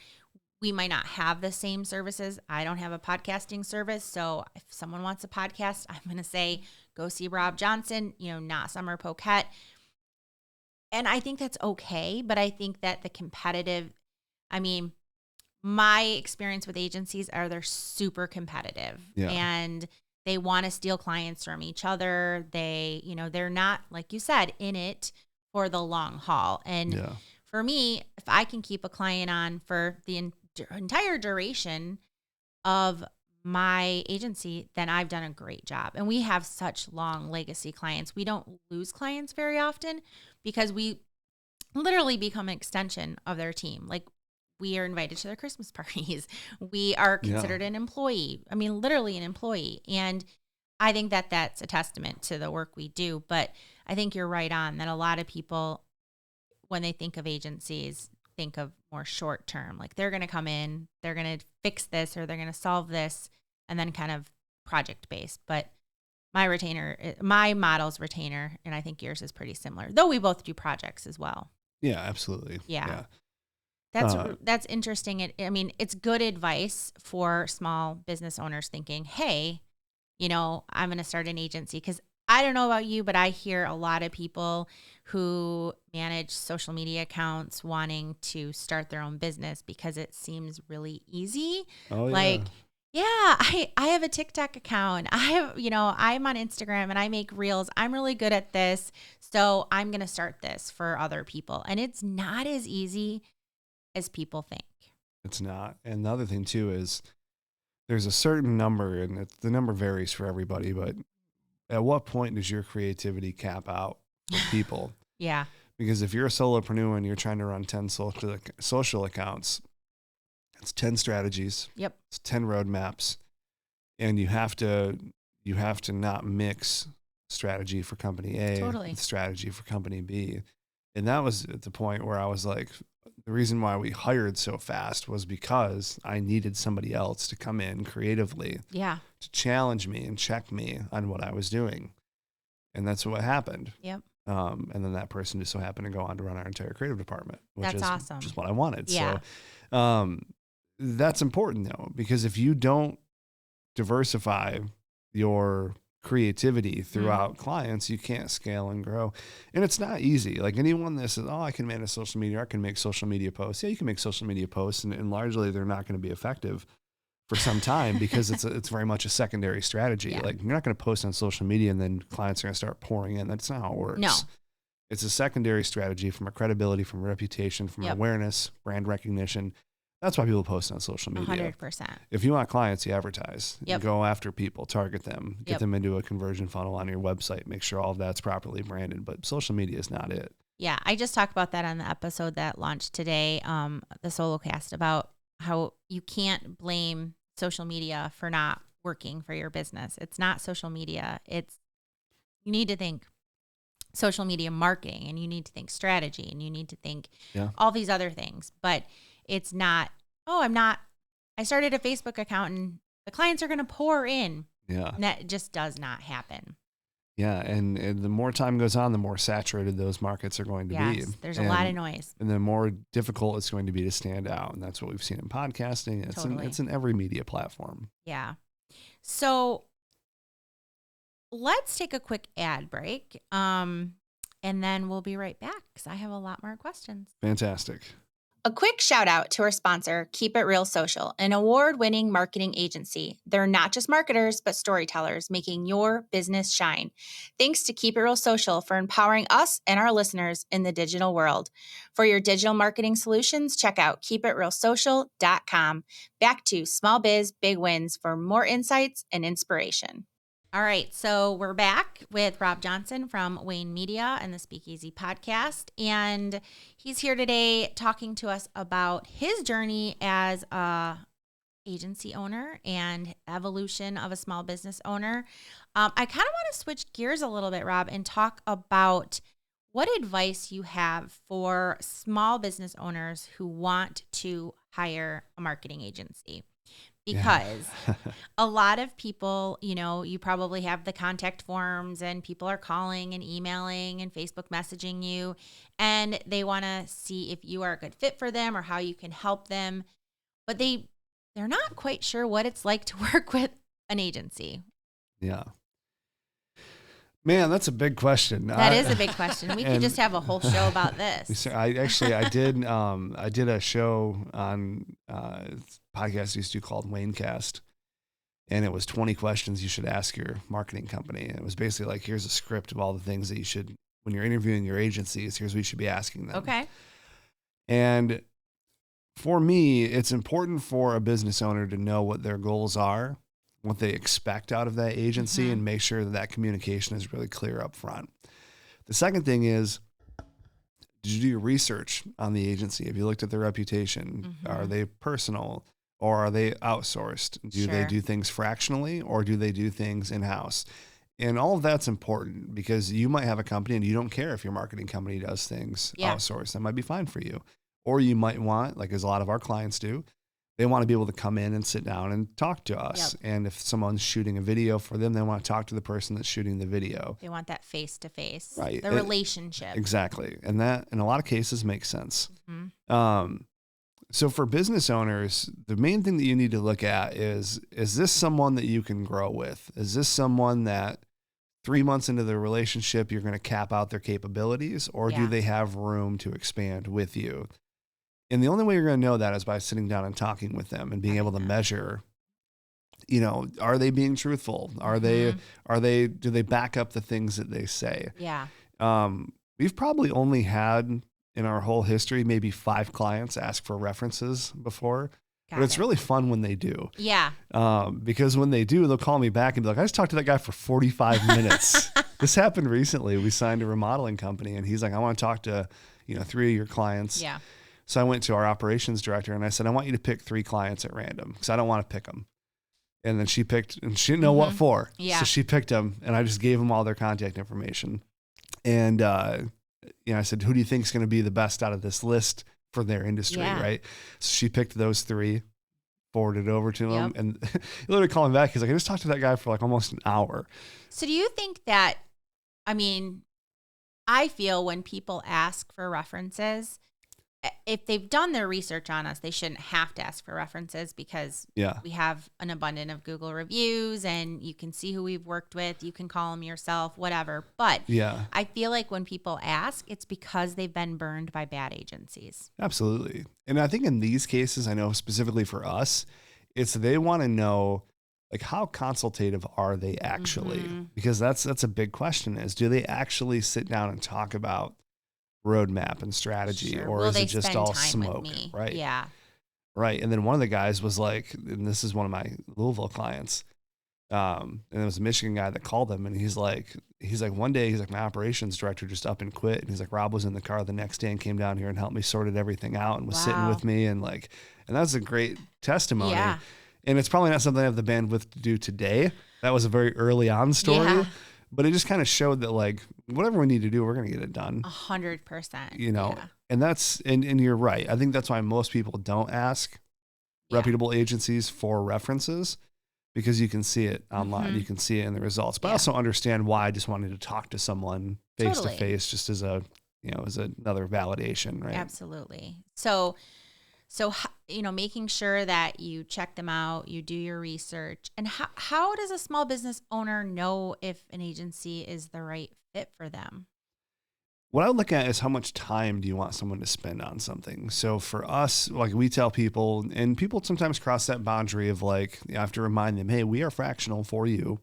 we might not have the same services. I don't have a podcasting service. So if someone wants a podcast, I'm going to say, go see Rob Johnson, not Summer Poquette. And I think that's okay. But I think that my experience with agencies are they're super competitive and they want to steal clients from each other. They're not, like you said, in it for the long haul. And for me, if I can keep a client on for the entire duration of my agency, then I've done a great job. And we have such long legacy clients. We don't lose clients very often because we literally become an extension of their team. Like we are invited to their Christmas parties. We are considered an employee. I mean, literally an employee. And I think that that's a testament to the work we do. But I think you're right on that a lot of people, when they think of agencies, think of more short term. Like they're going to come in, they're going to fix this, or they're going to solve this, and then kind of project based. But my model's retainer, and I think yours is pretty similar, though we both do projects as well. Yeah, absolutely. Yeah. That's interesting. It's good advice for small business owners thinking, hey, I'm going to start an agency. Because I don't know about you, but I hear a lot of people who manage social media accounts wanting to start their own business because it seems really easy. Oh, yeah. Like, I have a TikTok account. I'm on Instagram and I make reels. I'm really good at this. So I'm going to start this for other people. And it's not as easy as people think. It's not. And the other thing too is there's a certain number, and the number varies for everybody, but at what point does your creativity cap out for people? Yeah. Because if you're a solopreneur and you're trying to run 10 social accounts, it's 10 strategies. Yep. It's 10 roadmaps. And you have to not mix strategy for company A with strategy for company B. And that was at the point where I was like, the reason why we hired so fast was because I needed somebody else to come in creatively to challenge me and check me on what I was doing. And that's what happened. Yep. And then that person just so happened to go on to run our entire creative department, which is awesome. Just what I wanted. Yeah. So that's important though, because if you don't diversify your creativity throughout clients, you can't scale and grow. And it's not easy. Like anyone that says, I can manage social media, I can make social media posts. Yeah, you can make social media posts and largely they're not going to be effective for some time because it's very much a secondary strategy. Yeah. Like you're not going to post on social media and then clients are going to start pouring in. That's not how it works. No. It's a secondary strategy from a credibility, from a reputation, from Yep. awareness, brand recognition. That's why people post on social media. 100%. If you want clients, you advertise. Yep. You go after people, target them, get Yep. them into a conversion funnel on your website, make sure all of that's properly branded. But social media is not it. Yeah, I just talked about that on the episode that launched today, the solo cast, about how you can't blame social media for not working for your business. It's not social media. You need to think social media marketing, and you need to think strategy, and you need to think all these other things. But it's not, I started a Facebook account and the clients are going to pour in. Yeah. And that just does not happen. Yeah. And the more time goes on, the more saturated those markets are going to be. There's a lot of noise. And the more difficult it's going to be to stand out. And that's what we've seen in podcasting. It's in every media platform. Yeah. So let's take a quick ad break. And then we'll be right back because I have a lot more questions. Fantastic. A quick shout out to our sponsor, Keep It Real Social, an award-winning marketing agency. They're not just marketers, but storytellers, making your business shine. Thanks to Keep It Real Social for empowering us and our listeners in the digital world. For your digital marketing solutions, check out keepitrealsocial.com. Back to Small Biz Big Wins for more insights and inspiration. All right, so we're back with Rob Johnson from Wayne Media and the Speakeasy Podcast, and he's here today talking to us about his journey as a agency owner and evolution of a small business owner. I kind of want to switch gears a little bit, Rob, and talk about what advice you have for small business owners who want to hire a marketing agency. Because a lot of people, you probably have the contact forms and people are calling and emailing and Facebook messaging you, and they want to see if you are a good fit for them or how you can help them. But they're not quite sure what it's like to work with an agency. Yeah. Man, that's a big question. That is a big question. We could just have a whole show about this. I did a show on a podcast I used to do called Wayncast, and it was 20 questions you should ask your marketing company. And it was basically like, here's a script of all the things that you should, when you're interviewing your agencies, here's what you should be asking them. Okay. And for me, it's important for a business owner to know what their goals are, what they expect out of that agency, and make sure that communication is really clear up front. The second thing is, did you do your research on the agency? Have you looked at their reputation? Are they personal or are they outsourced? Do they do things fractionally or do they do things in-house? And all of that's important because you might have a company and you don't care if your marketing company does things outsourced. That might be fine for you. Or you might want, like as a lot of our clients do, they want to be able to come in and sit down and talk to us. Yep. And if someone's shooting a video for them, they want to talk to the person that's shooting the video. They want that face-to-face, right? The relationship. Exactly. And that, in a lot of cases, makes sense. So for business owners, the main thing that you need to look at is this someone that you can grow with? Is this someone that 3 months into the relationship, you're going to cap out their capabilities, or do they have room to expand with you? And the only way you're going to know that is by sitting down and talking with them and being able to measure, are they being truthful? Do they back up the things that they say? Yeah. We've probably only had in our whole history, maybe 5 clients ask for references before, but it's really fun when they do. Yeah. Because when they do, they'll call me back and be like, I just talked to that guy for 45 minutes. This happened recently. We signed a remodeling company and he's like, I want to talk to, 3 of your clients. Yeah. So I went to our operations director and I said, I want you to pick 3 clients at random because I don't want to pick them. And then she picked, and she didn't know what for. Yeah. So she picked them and I just gave them all their contact information. And, I said, who do you think is going to be the best out of this list for their industry? Yeah. Right. So she picked those 3, forwarded it over to him, and he literally called me back. He's like, I just talked to that guy for like almost an hour. So do you think that, I feel when people ask for references, if they've done their research on us, they shouldn't have to ask for references because we have an abundance of Google reviews and you can see who we've worked with. You can call them yourself, whatever. But I feel like when people ask, it's because they've been burned by bad agencies. Absolutely. And I think in these cases, I know specifically for us, It's they want to know, like, how consultative are they actually? Because that's a big question, is do they actually sit down and talk about roadmap and strategy, Sure. or Will is they it just spend all time with smoke? me? Right. Yeah. Right. And then one of the guys was like, and this is one of my Louisville clients. And it was a Michigan guy that called him, and he's like, one day he's like, my operations director just up and quit. And he's like, Rob was in the car the next day and came down here and helped me sorted everything out and was sitting Wow. with me. And like, and that was a great testimony. Yeah. And it's probably not something I have the bandwidth to do today. That was a very early on story, Yeah. but it just kind of showed that, like, whatever we need to do, we're going to get it done. 100%. You know, Yeah. and that's, and you're right. I think that's why most people don't ask reputable agencies for references, because you can see it online. You can see it in the results, but I also understand why I just wanted to talk to someone face to face, just as a, as another validation. Right. Absolutely. So, making sure that you check them out, you do your research. And how does a small business owner know if an agency is the right fit for them? What I look at is how much time do you want someone to spend on something. So for us, like, we tell people, and people sometimes cross that boundary of, like, you have to remind them, hey, we are fractional for you.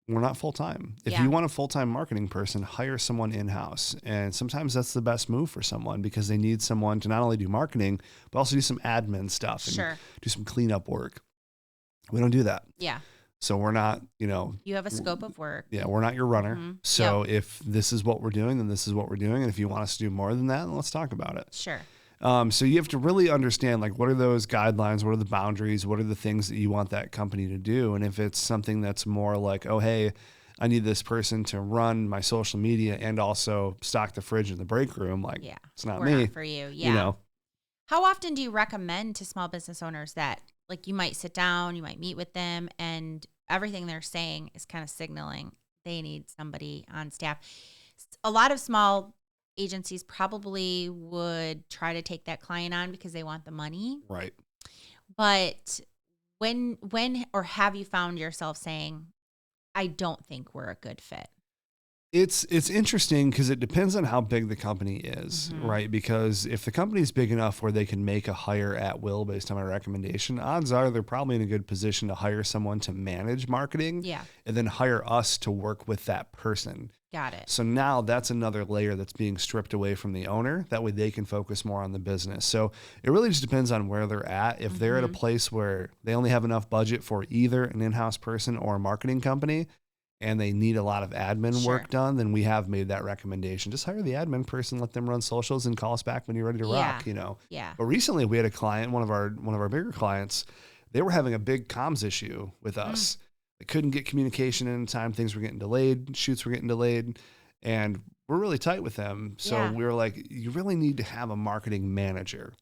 We're not full-time. If you want a full-time marketing person, hire someone in-house. And sometimes that's the best move for someone, because they need someone to not only do marketing, but also do some admin stuff and do some cleanup work. We don't do that. Yeah. So we're not, You have a scope of work. yeah, we're not your runner. So if this is what we're doing, then this is what we're doing. And if you want us to do more than that, then let's talk about it. Sure. So you have to really understand, like, what are those guidelines? What are the boundaries? What are the things that you want that company to do? And if it's something that's more like, oh, hey, I need this person to run my social media and also stock the fridge in the break room, like, it's not me. Not for you. Yeah. How often do you recommend to small business owners that, like, you might sit down, you might meet with them, and everything they're saying is kind of signaling they need somebody on staff? A lot of small agencies probably would try to take that client on because they want the money. Right. But when or have you found yourself saying, I don't think we're a good fit? It's interesting because it depends on how big the company is, right? Because if the company is big enough where they can make a hire at will based on my recommendation, odds are they're probably in a good position to hire someone to manage marketing, and then hire us to work with that person. Got it. So now that's another layer that's being stripped away from the owner. That way they can focus more on the business. So it really just depends on where they're at. If they're at a place where they only have enough budget for either an in-house person or a marketing company, and they need a lot of admin work done, then we have made that recommendation. Just hire the admin person, let them run socials, and call us back when you're ready to rock, Yeah. But recently we had a client, one of our bigger clients, they were having a big comms issue with us. They couldn't get communication in time. Things were getting delayed. Shoots were getting delayed. And we're really tight with them. So we were like, you really need to have a marketing manager.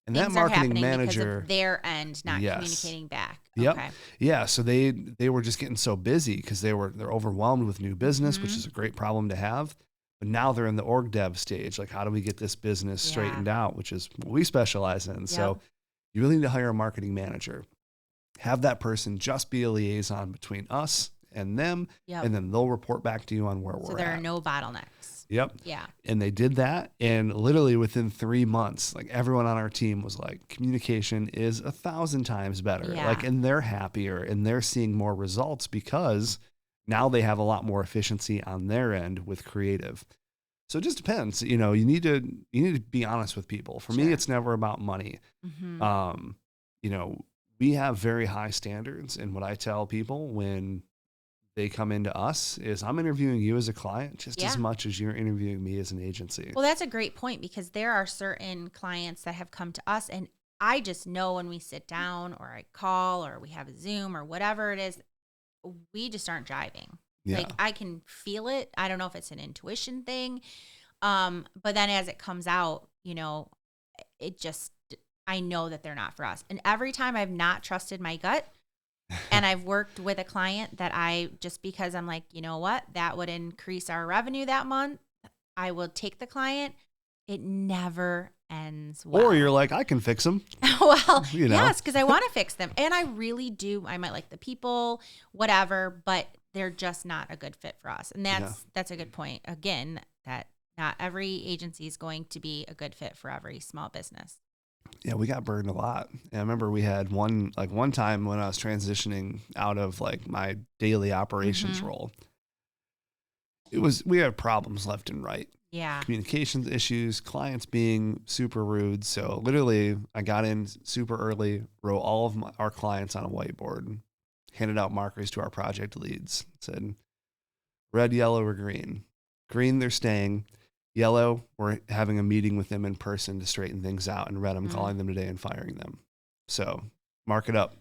And Things that marketing are manager, because of their end not communicating back. Yep. Okay. Yeah. So they were just getting so busy because they're overwhelmed with new business, which is a great problem to have. But now they're in the org dev stage. Like, how do we get this business straightened out, which is what we specialize in. So you really need to hire a marketing manager. Have that person just be a liaison between us and them, and then they'll report back to you on where we're at. So there are no bottlenecks. Yep. Yeah. And they did that. And literally within 3 months, like, everyone on our team was like, communication is 1,000 times better. Yeah. Like, and they're happier and they're seeing more results because now they have a lot more efficiency on their end with creative. So it just depends. You need to be honest with people. For me, it's never about money. We have very high standards. And what I tell people when they come into us is, I'm interviewing you as a client just as much as you're interviewing me as an agency. Well, that's a great point, because there are certain clients that have come to us, and I just know when we sit down or I call or we have a Zoom or whatever it is, we just aren't jiving. Yeah. Like, I can feel it. I don't know if it's an intuition thing. But then as it comes out, I know that they're not for us. And every time I've not trusted my gut, and I've worked with a client that just because I'm like, you know what, that would increase our revenue that month, I will take the client. It never ends well. Or you're like, I can fix them. Well, yes, because I want to fix them. And I really do. I might like the people, whatever, but they're just not a good fit for us. And that's a good point. Again, that not every agency is going to be a good fit for every small business. Yeah, we got burned a lot. And I remember we had one time when I was transitioning out of like my daily operations role. We had problems left and right. Yeah. Communications issues, clients being super rude. So literally I got in super early, wrote all of our clients on a whiteboard, handed out markers to our project leads, said red, yellow, or green. Green, they're staying. Yellow, we're having a meeting with them in person to straighten things out. And red, I'm calling them today and firing them. So mark it up.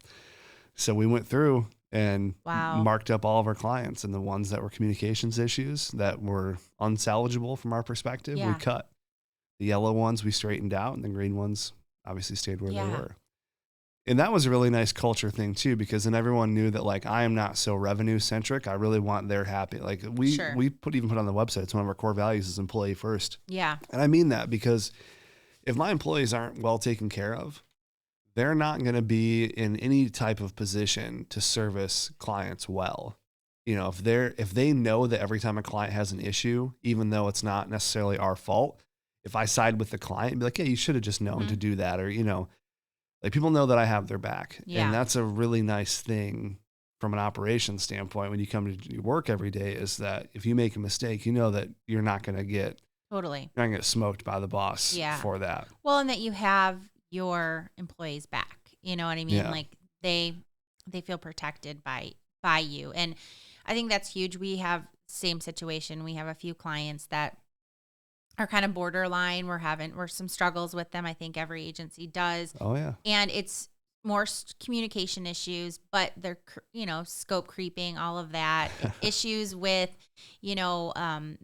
So we went through and marked up all of our clients, and the ones that were communications issues that were unsalvageable from our perspective, we cut. The yellow ones we straightened out, and the green ones obviously stayed where they were. And that was a really nice culture thing too, because then everyone knew that like, I am not so revenue centric. I really want their happy. Like we put on the website, it's one of our core values is employee first. Yeah. And I mean that because if my employees aren't well taken care of, they're not going to be in any type of position to service clients well. You know, if they know that every time a client has an issue, even though it's not necessarily our fault, if I side with the client and be like, hey, you should have just known to do that. Or, you know, like people know that I have their back. Yeah. And that's a really nice thing from an operations standpoint when you come to work every day, is that if you make a mistake, you know that you're not going to get you're not going to get smoked by the boss for that. Well, and that you have your employees back. You know what I mean? Yeah. Like they feel protected by you. And I think that's huge. We have same situation. We have a few clients that are kind of borderline. We're some struggles with them. I think every agency does. Oh yeah. And it's more communication issues, but they're, you know, scope creeping, all of that issues with, you know,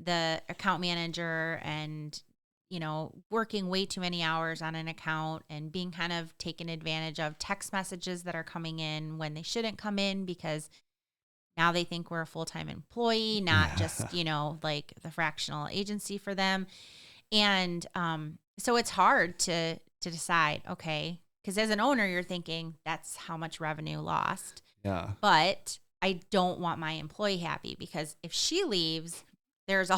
the account manager and, you know, working way too many hours on an account and being kind of taken advantage of, text messages that are coming in when they shouldn't come in because now they think we're a full-time employee, not just, you know, like the fractional agency for them. And so it's hard to decide, okay, because as an owner, you're thinking that's how much revenue lost. Yeah. But I don't want my employee happy because if she leaves, there's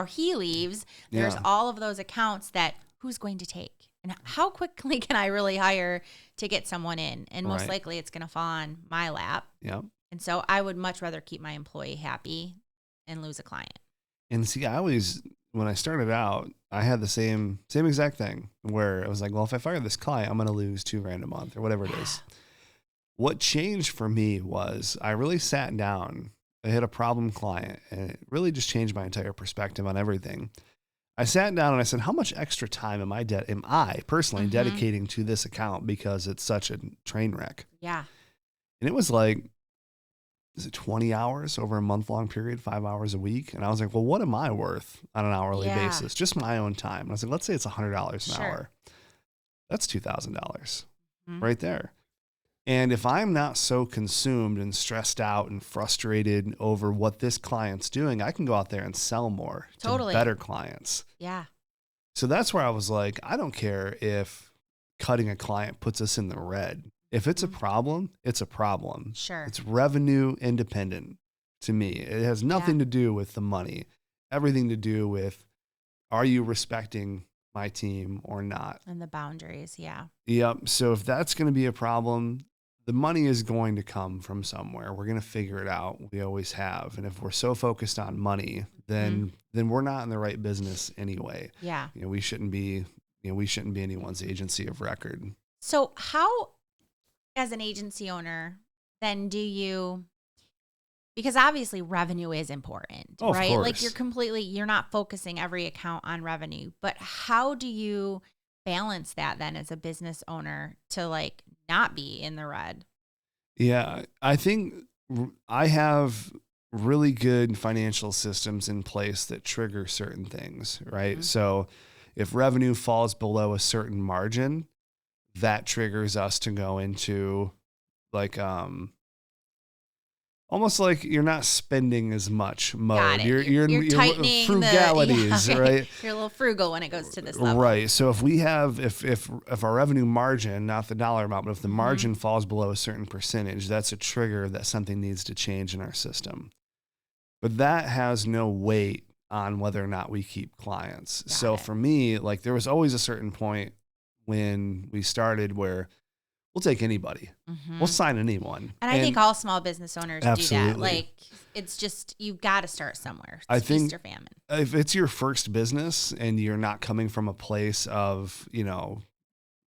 he leaves, there's all of those accounts that who's going to take? And how quickly can I really hire to get someone in? And most likely it's going to fall on my lap. Yeah. And so I would much rather keep my employee happy and lose a client. And see, when I started out, I had the same exact thing where I was like, well, if I fire this client, I'm going to lose $2,000 a month or whatever it is. What changed for me was I really sat down. I had a problem client and it really just changed my entire perspective on everything. I sat down and I said, how much extra time am I personally dedicating to this account because it's such a train wreck? Yeah. And it was like, is it 20 hours over a month-long period, 5 hours a week? And I was like, well, what am I worth on an hourly basis? Just my own time. And I was like, let's say it's $100 an hour. That's $2,000 right there. And if I'm not so consumed and stressed out and frustrated over what this client's doing, I can go out there and sell more to better clients. Yeah. So that's where I was like, I don't care if cutting a client puts us in the red. If it's a problem, it's a problem. Sure. It's revenue independent to me. It has nothing to do with the money. Everything to do with, are you respecting my team or not? And the boundaries. Yeah. Yep. So if that's going to be a problem, the money is going to come from somewhere. We're going to figure it out. We always have. And if we're so focused on money, then we're not in the right business anyway. Yeah. You know, we shouldn't be anyone's agency of record. So how, as an agency owner, then because obviously revenue is important, right? Of course. Like you're not focusing every account on revenue, but how do you balance that then as a business owner to like not be in the red? Yeah, I think I have really good financial systems in place that trigger certain things, right? So if revenue falls below a certain margin, that triggers us to go into like almost like you're not spending as much mode. You're tightening frugalities, right? You're a little frugal when it goes to this level. Right. So if we have if our revenue margin, not the dollar amount, but if the margin falls below a certain percentage, that's a trigger that something needs to change in our system. But that has no weight on whether or not we keep clients. So for me, like there was always a certain point when we started where we'll take anybody. We'll sign anyone. And I think all small business owners do that. Like, it's just, you've got to start somewhere. It's I think feast or famine. If it's your first business and you're not coming from a place of,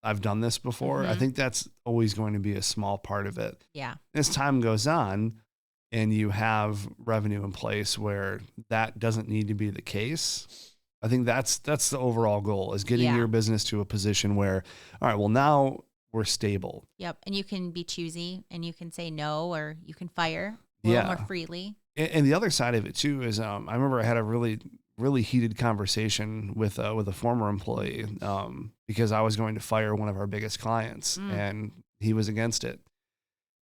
I've done this before, I think that's always going to be a small part of it. Yeah. As time goes on and you have revenue in place where that doesn't need to be the case, I think that's the overall goal, is getting your business to a position where, all right, well, now we're stable. Yep. And you can be choosy and you can say no, or you can fire a little more freely. And the other side of it too is, I remember I had a really, really heated conversation with a former employee, because I was going to fire one of our biggest clients and he was against it.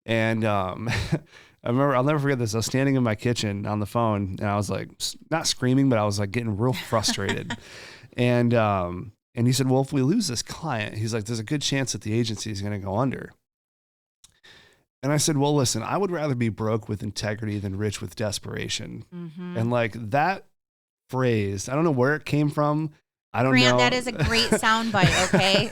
And, I remember, I'll never forget this. I was standing in my kitchen on the phone and I was like, not screaming, but I was like getting real frustrated. And he said, well, if we lose this client, he's like, there's a good chance that the agency is going to go under. And I said, well, listen, I would rather be broke with integrity than rich with desperation. And like that phrase, I don't know where it came from. I don't know. That is a great soundbite. Okay.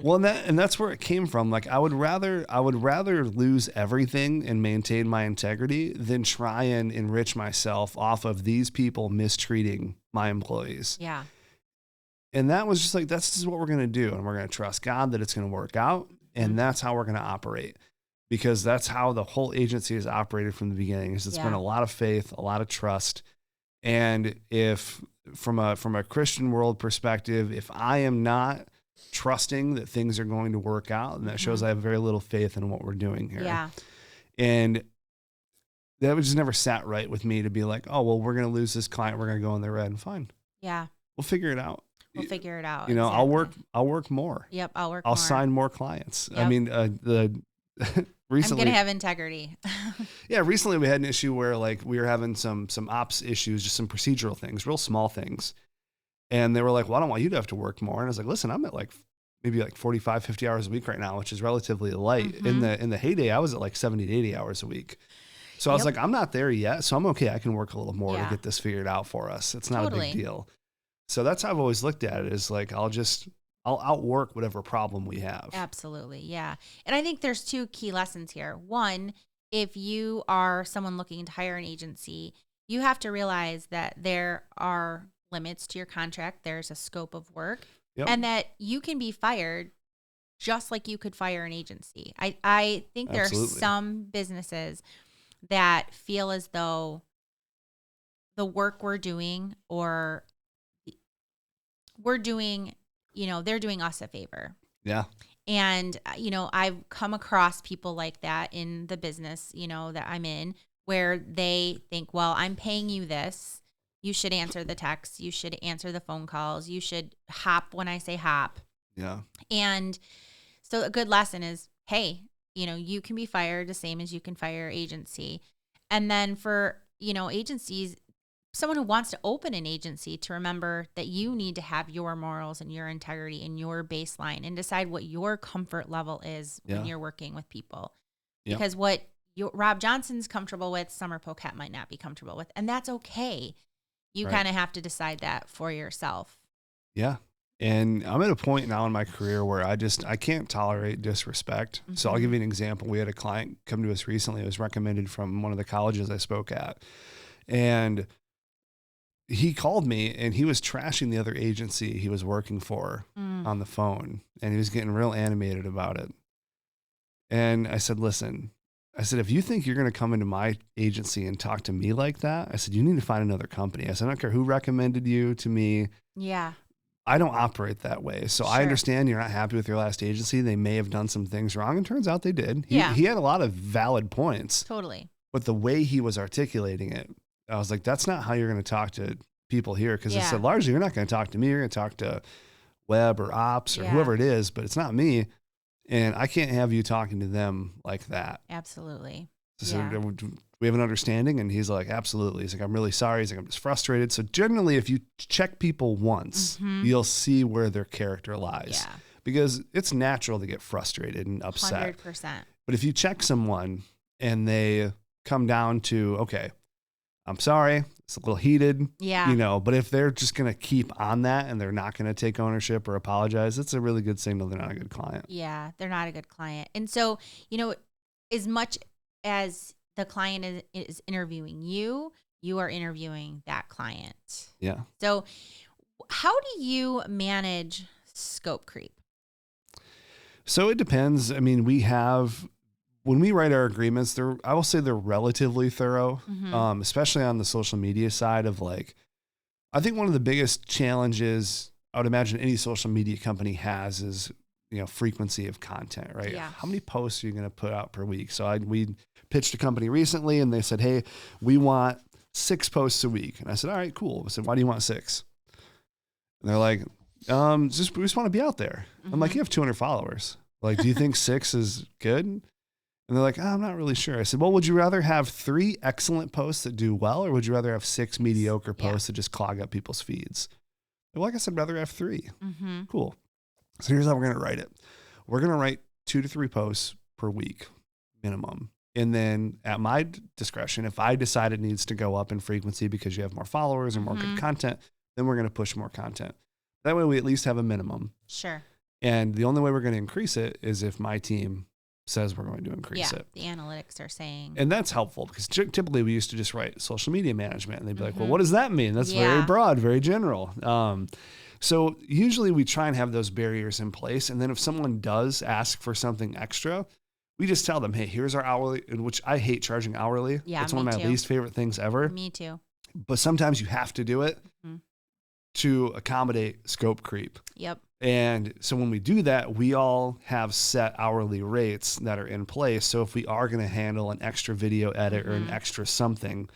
Well, and that's where it came from. Like, I would rather lose everything and maintain my integrity than try and enrich myself off of these people mistreating my employees. Yeah. And that was just like, that's just what we're going to do. And we're going to trust God that it's going to work out. And that's how we're going to operate, because that's how the whole agency has operated from the beginning. It's been a lot of faith, a lot of trust. And if from a Christian world perspective, if I am not trusting that things are going to work out, and that shows I have very little faith in what we're doing here. Yeah. And that just never sat right with me to be like, oh, well, we're going to lose this client. We're going to go in the red, and fine. Yeah. We'll figure it out. We'll figure it out. Exactly. I'll work more. Yep. I'll sign more clients. Yep. I mean, recently, I'm going to have integrity. Yeah. Recently we had an issue where like we were having some ops issues, just some procedural things, real small things. And they were like, well, I don't want you to have to work more. And I was like, listen, I'm at like maybe like 45, 50 hours a week right now, which is relatively light. In the heyday, I was at like 70 to 80 hours a week. So I was like, I'm not there yet. So I'm okay. I can work a little more to get this figured out for us. It's not a big deal. So that's how I've always looked at it, is like, I'll outwork whatever problem we have. Absolutely. Yeah. And I think there's two key lessons here. One, if you are someone looking to hire an agency, you have to realize that there are limits to your contract. There's a scope of work, and that you can be fired just like you could fire an agency. I think there are some businesses that feel as though the work we're doing, or we're doing, they're doing us a favor. Yeah. And, I've come across people like that in the business, that I'm in, where they think, well, I'm paying you this. You should answer the texts. You should answer the phone calls. You should hop when I say hop. Yeah. And so a good lesson is, hey, you can be fired the same as you can fire agency. And then for, agencies, someone who wants to open an agency, to remember that you need to have your morals and your integrity and your baseline, and decide what your comfort level is when you're working with people. Yeah. Because what Rob Johnson's comfortable with, Summer Poquette might not be comfortable with. And that's okay. You kind of have to decide that for yourself. Yeah. And I'm at a point now in my career where I can't tolerate disrespect. So I'll give you an example. We had a client come to us recently. It was recommended from one of the colleges I spoke at. And he called me and he was trashing the other agency he was working for on the phone. And he was getting real animated about it. And I said, listen, if you think you're going to come into my agency and talk to me like that, I said, you need to find another company. I said, I don't care who recommended you to me. Yeah. I don't operate that way. So I understand you're not happy with your last agency. They may have done some things wrong, and turns out they did. He had a lot of valid points. Totally. But the way he was articulating it, I was like, that's not how you're going to talk to people here. Because I said, largely, you're not going to talk to me. You're going to talk to Web or Ops or whoever it is, but it's not me. And I can't have you talking to them like that. Absolutely. So we have an understanding. And he's like, absolutely. He's like, I'm really sorry. He's like, I'm just frustrated. So generally, if you check people once, you'll see where their character lies. Yeah. Because it's natural to get frustrated and upset. 100%. But if you check someone and they come down to, okay, I'm sorry, it's a little heated, Yeah. but if they're just going to keep on that and they're not going to take ownership or apologize, it's a really good signal they're not a good client. Yeah, they're not a good client. And so, as much as the client is interviewing you, you are interviewing that client. Yeah. So, how do you manage scope creep? So it depends. I mean, when we write our agreements, I will say they're relatively thorough, especially on the social media side of I think one of the biggest challenges I would imagine any social media company has is, frequency of content, right? Yeah. How many posts are you going to put out per week? So we pitched a company recently and they said, hey, we want 6 posts a week. And I said, all right, cool. I said, why do you want 6? And they're like, we just want to be out there. I'm like, you have 200 followers. Like, do you think 6 is good? And they're like, I'm not really sure. I said, well, would you rather have 3 excellent posts that do well, or would you rather have 6 mediocre posts that just clog up people's feeds? Well, like I said, I'd rather have 3. Cool. So here's how we're going to write it. We're going to write 2 to 3 posts per week minimum. And then at my discretion, if I decide it needs to go up in frequency because you have more followers or more good content, then we're going to push more content. That way we at least have a minimum. Sure. And the only way we're going to increase it is if my team says we're going to increase it. The analytics are saying. And that's helpful because typically we used to just write social media management and they'd be like, well, what does that mean? That's very broad, very general. So usually we try and have those barriers in place. And then if someone does ask for something extra, we just tell them, hey, here's our hourly, which I hate charging hourly. Yeah, it's one of my least favorite things ever. Me too. But sometimes you have to do it to accommodate scope creep. Yep. And so when we do that, we all have set hourly rates that are in place. So if we are going to handle an extra video edit or an extra something,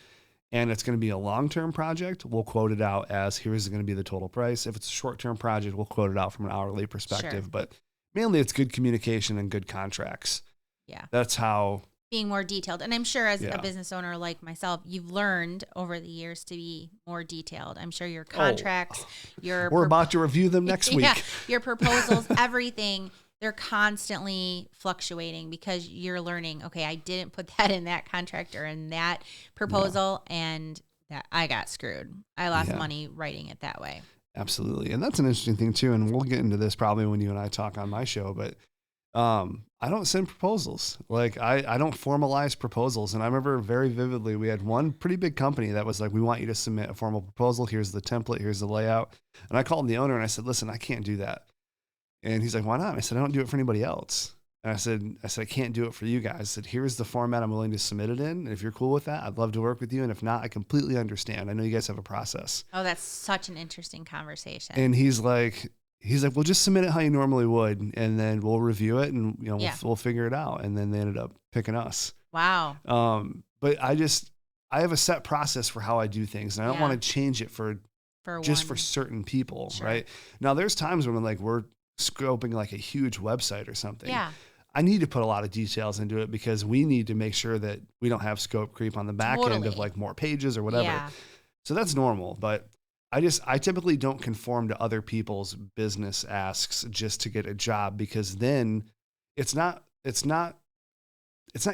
and it's going to be a long-term project, we'll quote it out as here's going to be the total price. If it's a short-term project, we'll quote it out from an hourly perspective. Sure. But mainly it's good communication and good contracts. Yeah. That's how. Being more detailed. And I'm sure as a business owner like myself, you've learned over the years to be more detailed. I'm sure your contracts, we're about to review them next week. Your proposals, everything, they're constantly fluctuating because you're learning, okay, I didn't put that in that contract or in that proposal and that I got screwed. I lost money writing it that way. Absolutely. And that's an interesting thing too. And we'll get into this probably when you and I talk on my show, but I don't send proposals. Like I don't formalize proposals. And I remember very vividly, we had one pretty big company that was like, we want you to submit a formal proposal. Here's the template. Here's the layout. And I called the owner and I said, listen, I can't do that. And he's like, why not? I said, I don't do it for anybody else. And I said, I can't do it for you guys. I said, here's the format I'm willing to submit it in. And if you're cool with that, I'd love to work with you. And if not, I completely understand. I know you guys have a process. Oh, that's such an interesting conversation. And he's like, well, just submit it how you normally would, and then we'll review it, and we'll figure it out. And then they ended up picking us. Wow. But I have a set process for how I do things, and I don't want to change it for certain people, right? Now, there's times when we're scoping like a huge website or something. Yeah. I need to put a lot of details into it because we need to make sure that we don't have scope creep on the back end of like more pages or whatever. Yeah. So that's normal, but I typically don't conform to other people's business asks just to get a job, because then it's not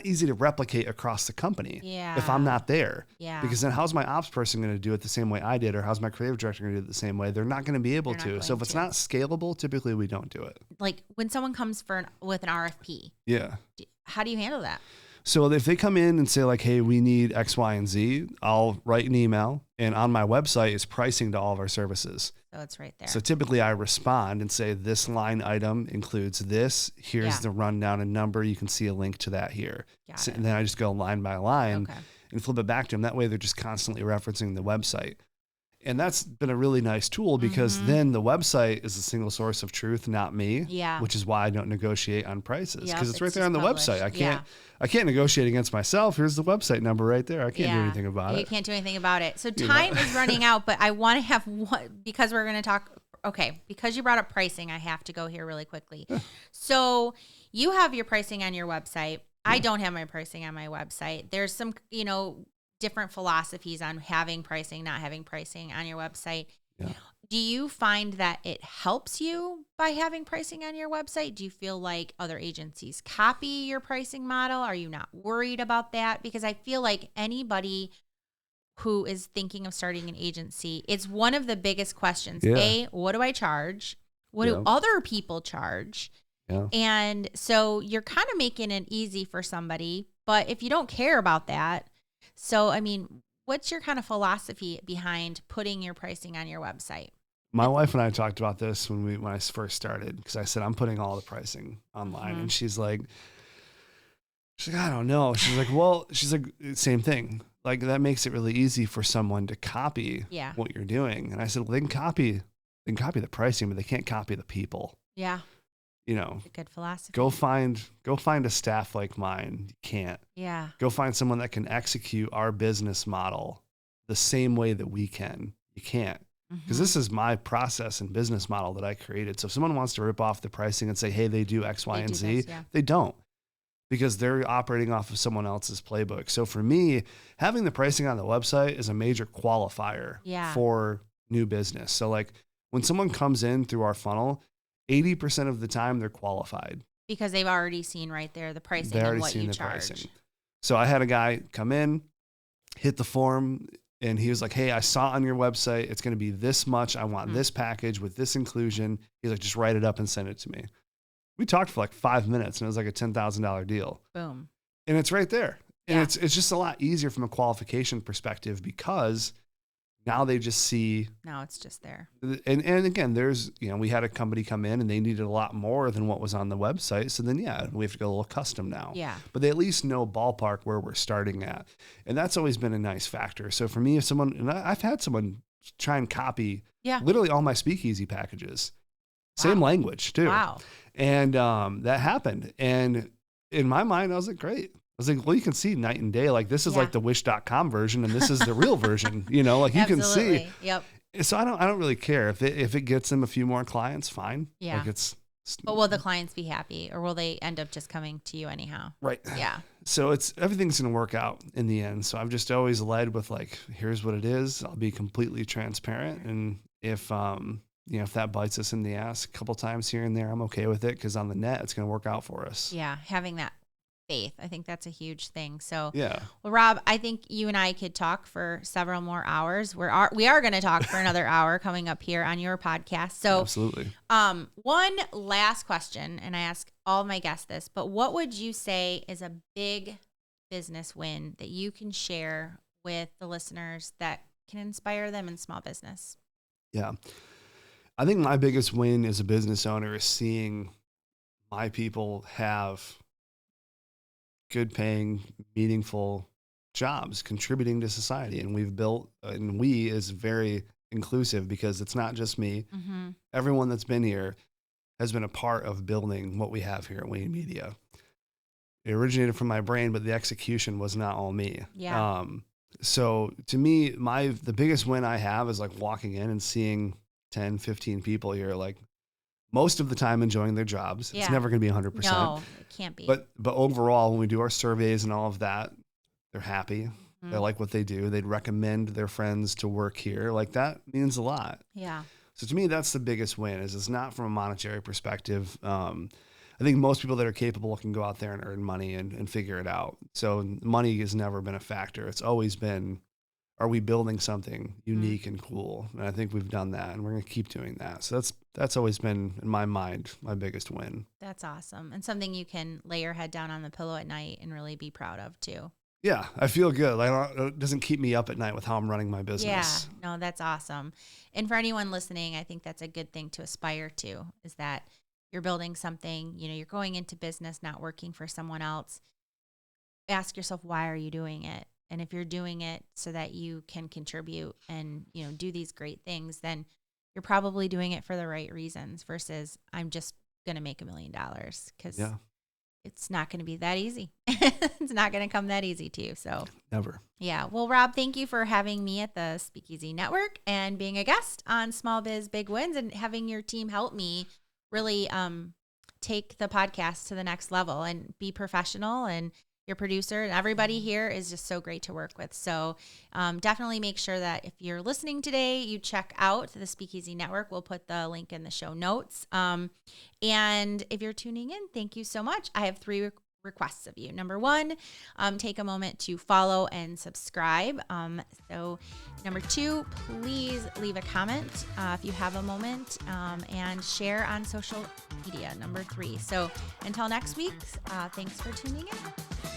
easy to replicate across the company if I'm not there. Yeah. Because then how's my ops person going to do it the same way I did, or how's my creative director going to do it the same way? They're not going to be able to. So if it's not scalable, typically we don't do it. Like when someone comes with an RFP. Yeah. How do you handle that? So if they come in and say like, hey, we need X, Y, and Z, I'll write an email, and on my website is pricing to all of our services. So it's right there. So typically I respond and say, this line item includes this. Here's the rundown and number. You can see a link to that here. And then I just go line by line and flip it back to them. That way they're just constantly referencing the website. And that's been a really nice tool, because then the website is a single source of truth, not me. Yeah. Which is why I don't negotiate on prices, because it's right there on the website. I can't negotiate against myself. Here's the website number right there. I can't do anything about it. You can't do anything about it. So time is running out, but I want to have one, because we're going to talk. Okay, because you brought up pricing, I have to go here really quickly. So you have your pricing on your website. I don't have my pricing on my website. There's some, different philosophies on having pricing, not having pricing on your website. Yeah. Do you find that it helps you by having pricing on your website? Do you feel like other agencies copy your pricing model? Are you not worried about that? Because I feel like anybody who is thinking of starting an agency, it's one of the biggest questions. Yeah. What do I charge? What do Yep. other people charge? Yeah. And so you're kind of making it easy for somebody, but if you don't care about that, so I mean, what's your kind of philosophy behind putting your pricing on your website? My wife and I talked about this when I first started, because I said, I'm putting all the pricing online. And she's like, I don't know. She's like, same thing. Like, that makes it really easy for someone to copy Yeah. what you're doing. And I said, well, they can copy the pricing, but they can't copy the people. Yeah. You know, A good philosophy. go find a staff like mine. You can't. Yeah. Go find someone that can execute our business model the same way that we can. You can't. Because this is my process and business model that I created. So if someone wants to rip off the pricing and say, hey, they do X, Y, and Z, they don't, because they're operating off of someone else's playbook. So for me, having the pricing on the website is a major qualifier for new business. So like when someone comes in through our funnel, 80% of the time they're qualified. Because they've already seen right there the pricing and what you charge. Pricing. So I had a guy come in, hit the form, and he was like, hey, I saw on your website, it's going to be this much. I want this package with this inclusion. He's like, just write it up and send it to me. We talked for like 5 minutes and it was like a $10,000 deal. Boom. And it's right there. And it's just a lot easier from a qualification perspective, because now they just see. Now it's just there. And again, we had a company come in and they needed a lot more than what was on the website. So then, we have to go a little custom now. Yeah. But they at least know ballpark where we're starting at. And that's always been a nice factor. So for me, if someone, and I've had someone try and copy literally all my speakeasy packages, same language too. Wow. And that happened. And in my mind, I was like, great. I was like, well, you can see night and day. Like, this is like the wish.com version and this is the real version, like you can see. Yep. So I don't really care if it gets them a few more clients, fine. Yeah. Like but will the clients be happy, or will they end up just coming to you anyhow? Right. Yeah. So everything's going to work out in the end. So I've just always led with like, here's what it is. I'll be completely transparent. And if that bites us in the ass a couple times here and there, I'm okay with it, because on the net, it's going to work out for us. Yeah. Having that faith, I think that's a huge thing. So well, Rob, I think you and I could talk for several more hours. We are going to talk for another hour coming up here on your podcast. So absolutely. One last question, and I ask all my guests this, but what would you say is a big business win that you can share with the listeners that can inspire them in small business? Yeah. I think my biggest win as a business owner is seeing my people have good paying, meaningful jobs contributing to society. And we've built, and we is very inclusive, because it's not just me. Mm-hmm. Everyone that's been here has been a part of building what we have here at Wayne Media. It originated from my brain, but the execution was not all me. Yeah. So to me, the biggest win I have is like walking in and seeing 10, 15 people here, like most of the time enjoying their jobs. It's never going to be 100%. No, it can't be. But overall, when we do our surveys and all of that, they're happy. Mm-hmm. They like what they do. They'd recommend their friends to work here. Like, that means a lot. Yeah. So to me, that's the biggest win. Is it's not from a monetary perspective. I think most people that are capable can go out there and earn money and figure it out. So money has never been a factor. It's always been, are we building something unique and cool? And I think we've done that, and we're going to keep doing that. So that's always been, in my mind, my biggest win. That's awesome. And something you can lay your head down on the pillow at night and really be proud of too. Yeah, I feel good. Like, it doesn't keep me up at night with how I'm running my business. Yeah, no, that's awesome. And for anyone listening, I think that's a good thing to aspire to, is that you're building something, you're going into business, not working for someone else. Ask yourself, why are you doing it? And if you're doing it so that you can contribute and, do these great things, then you're probably doing it for the right reasons versus I'm just going to make $1 million, because it's not going to be that easy. It's not going to come that easy to you. So never. Yeah. Well, Rob, thank you for having me at the Speakeasy Network and being a guest on Small Biz Big Wins, and having your team help me really take the podcast to the next level and be professional. And your producer and everybody here is just so great to work with. So definitely make sure that if you're listening today, you check out the Speakeasy Network. We'll put the link in the show notes. And if you're tuning in, thank you so much. I have 3 requests of you. Number one, take a moment to follow and subscribe. So number two, please leave a comment if you have a moment, and share on social media. Number three. So until next week, thanks for tuning in.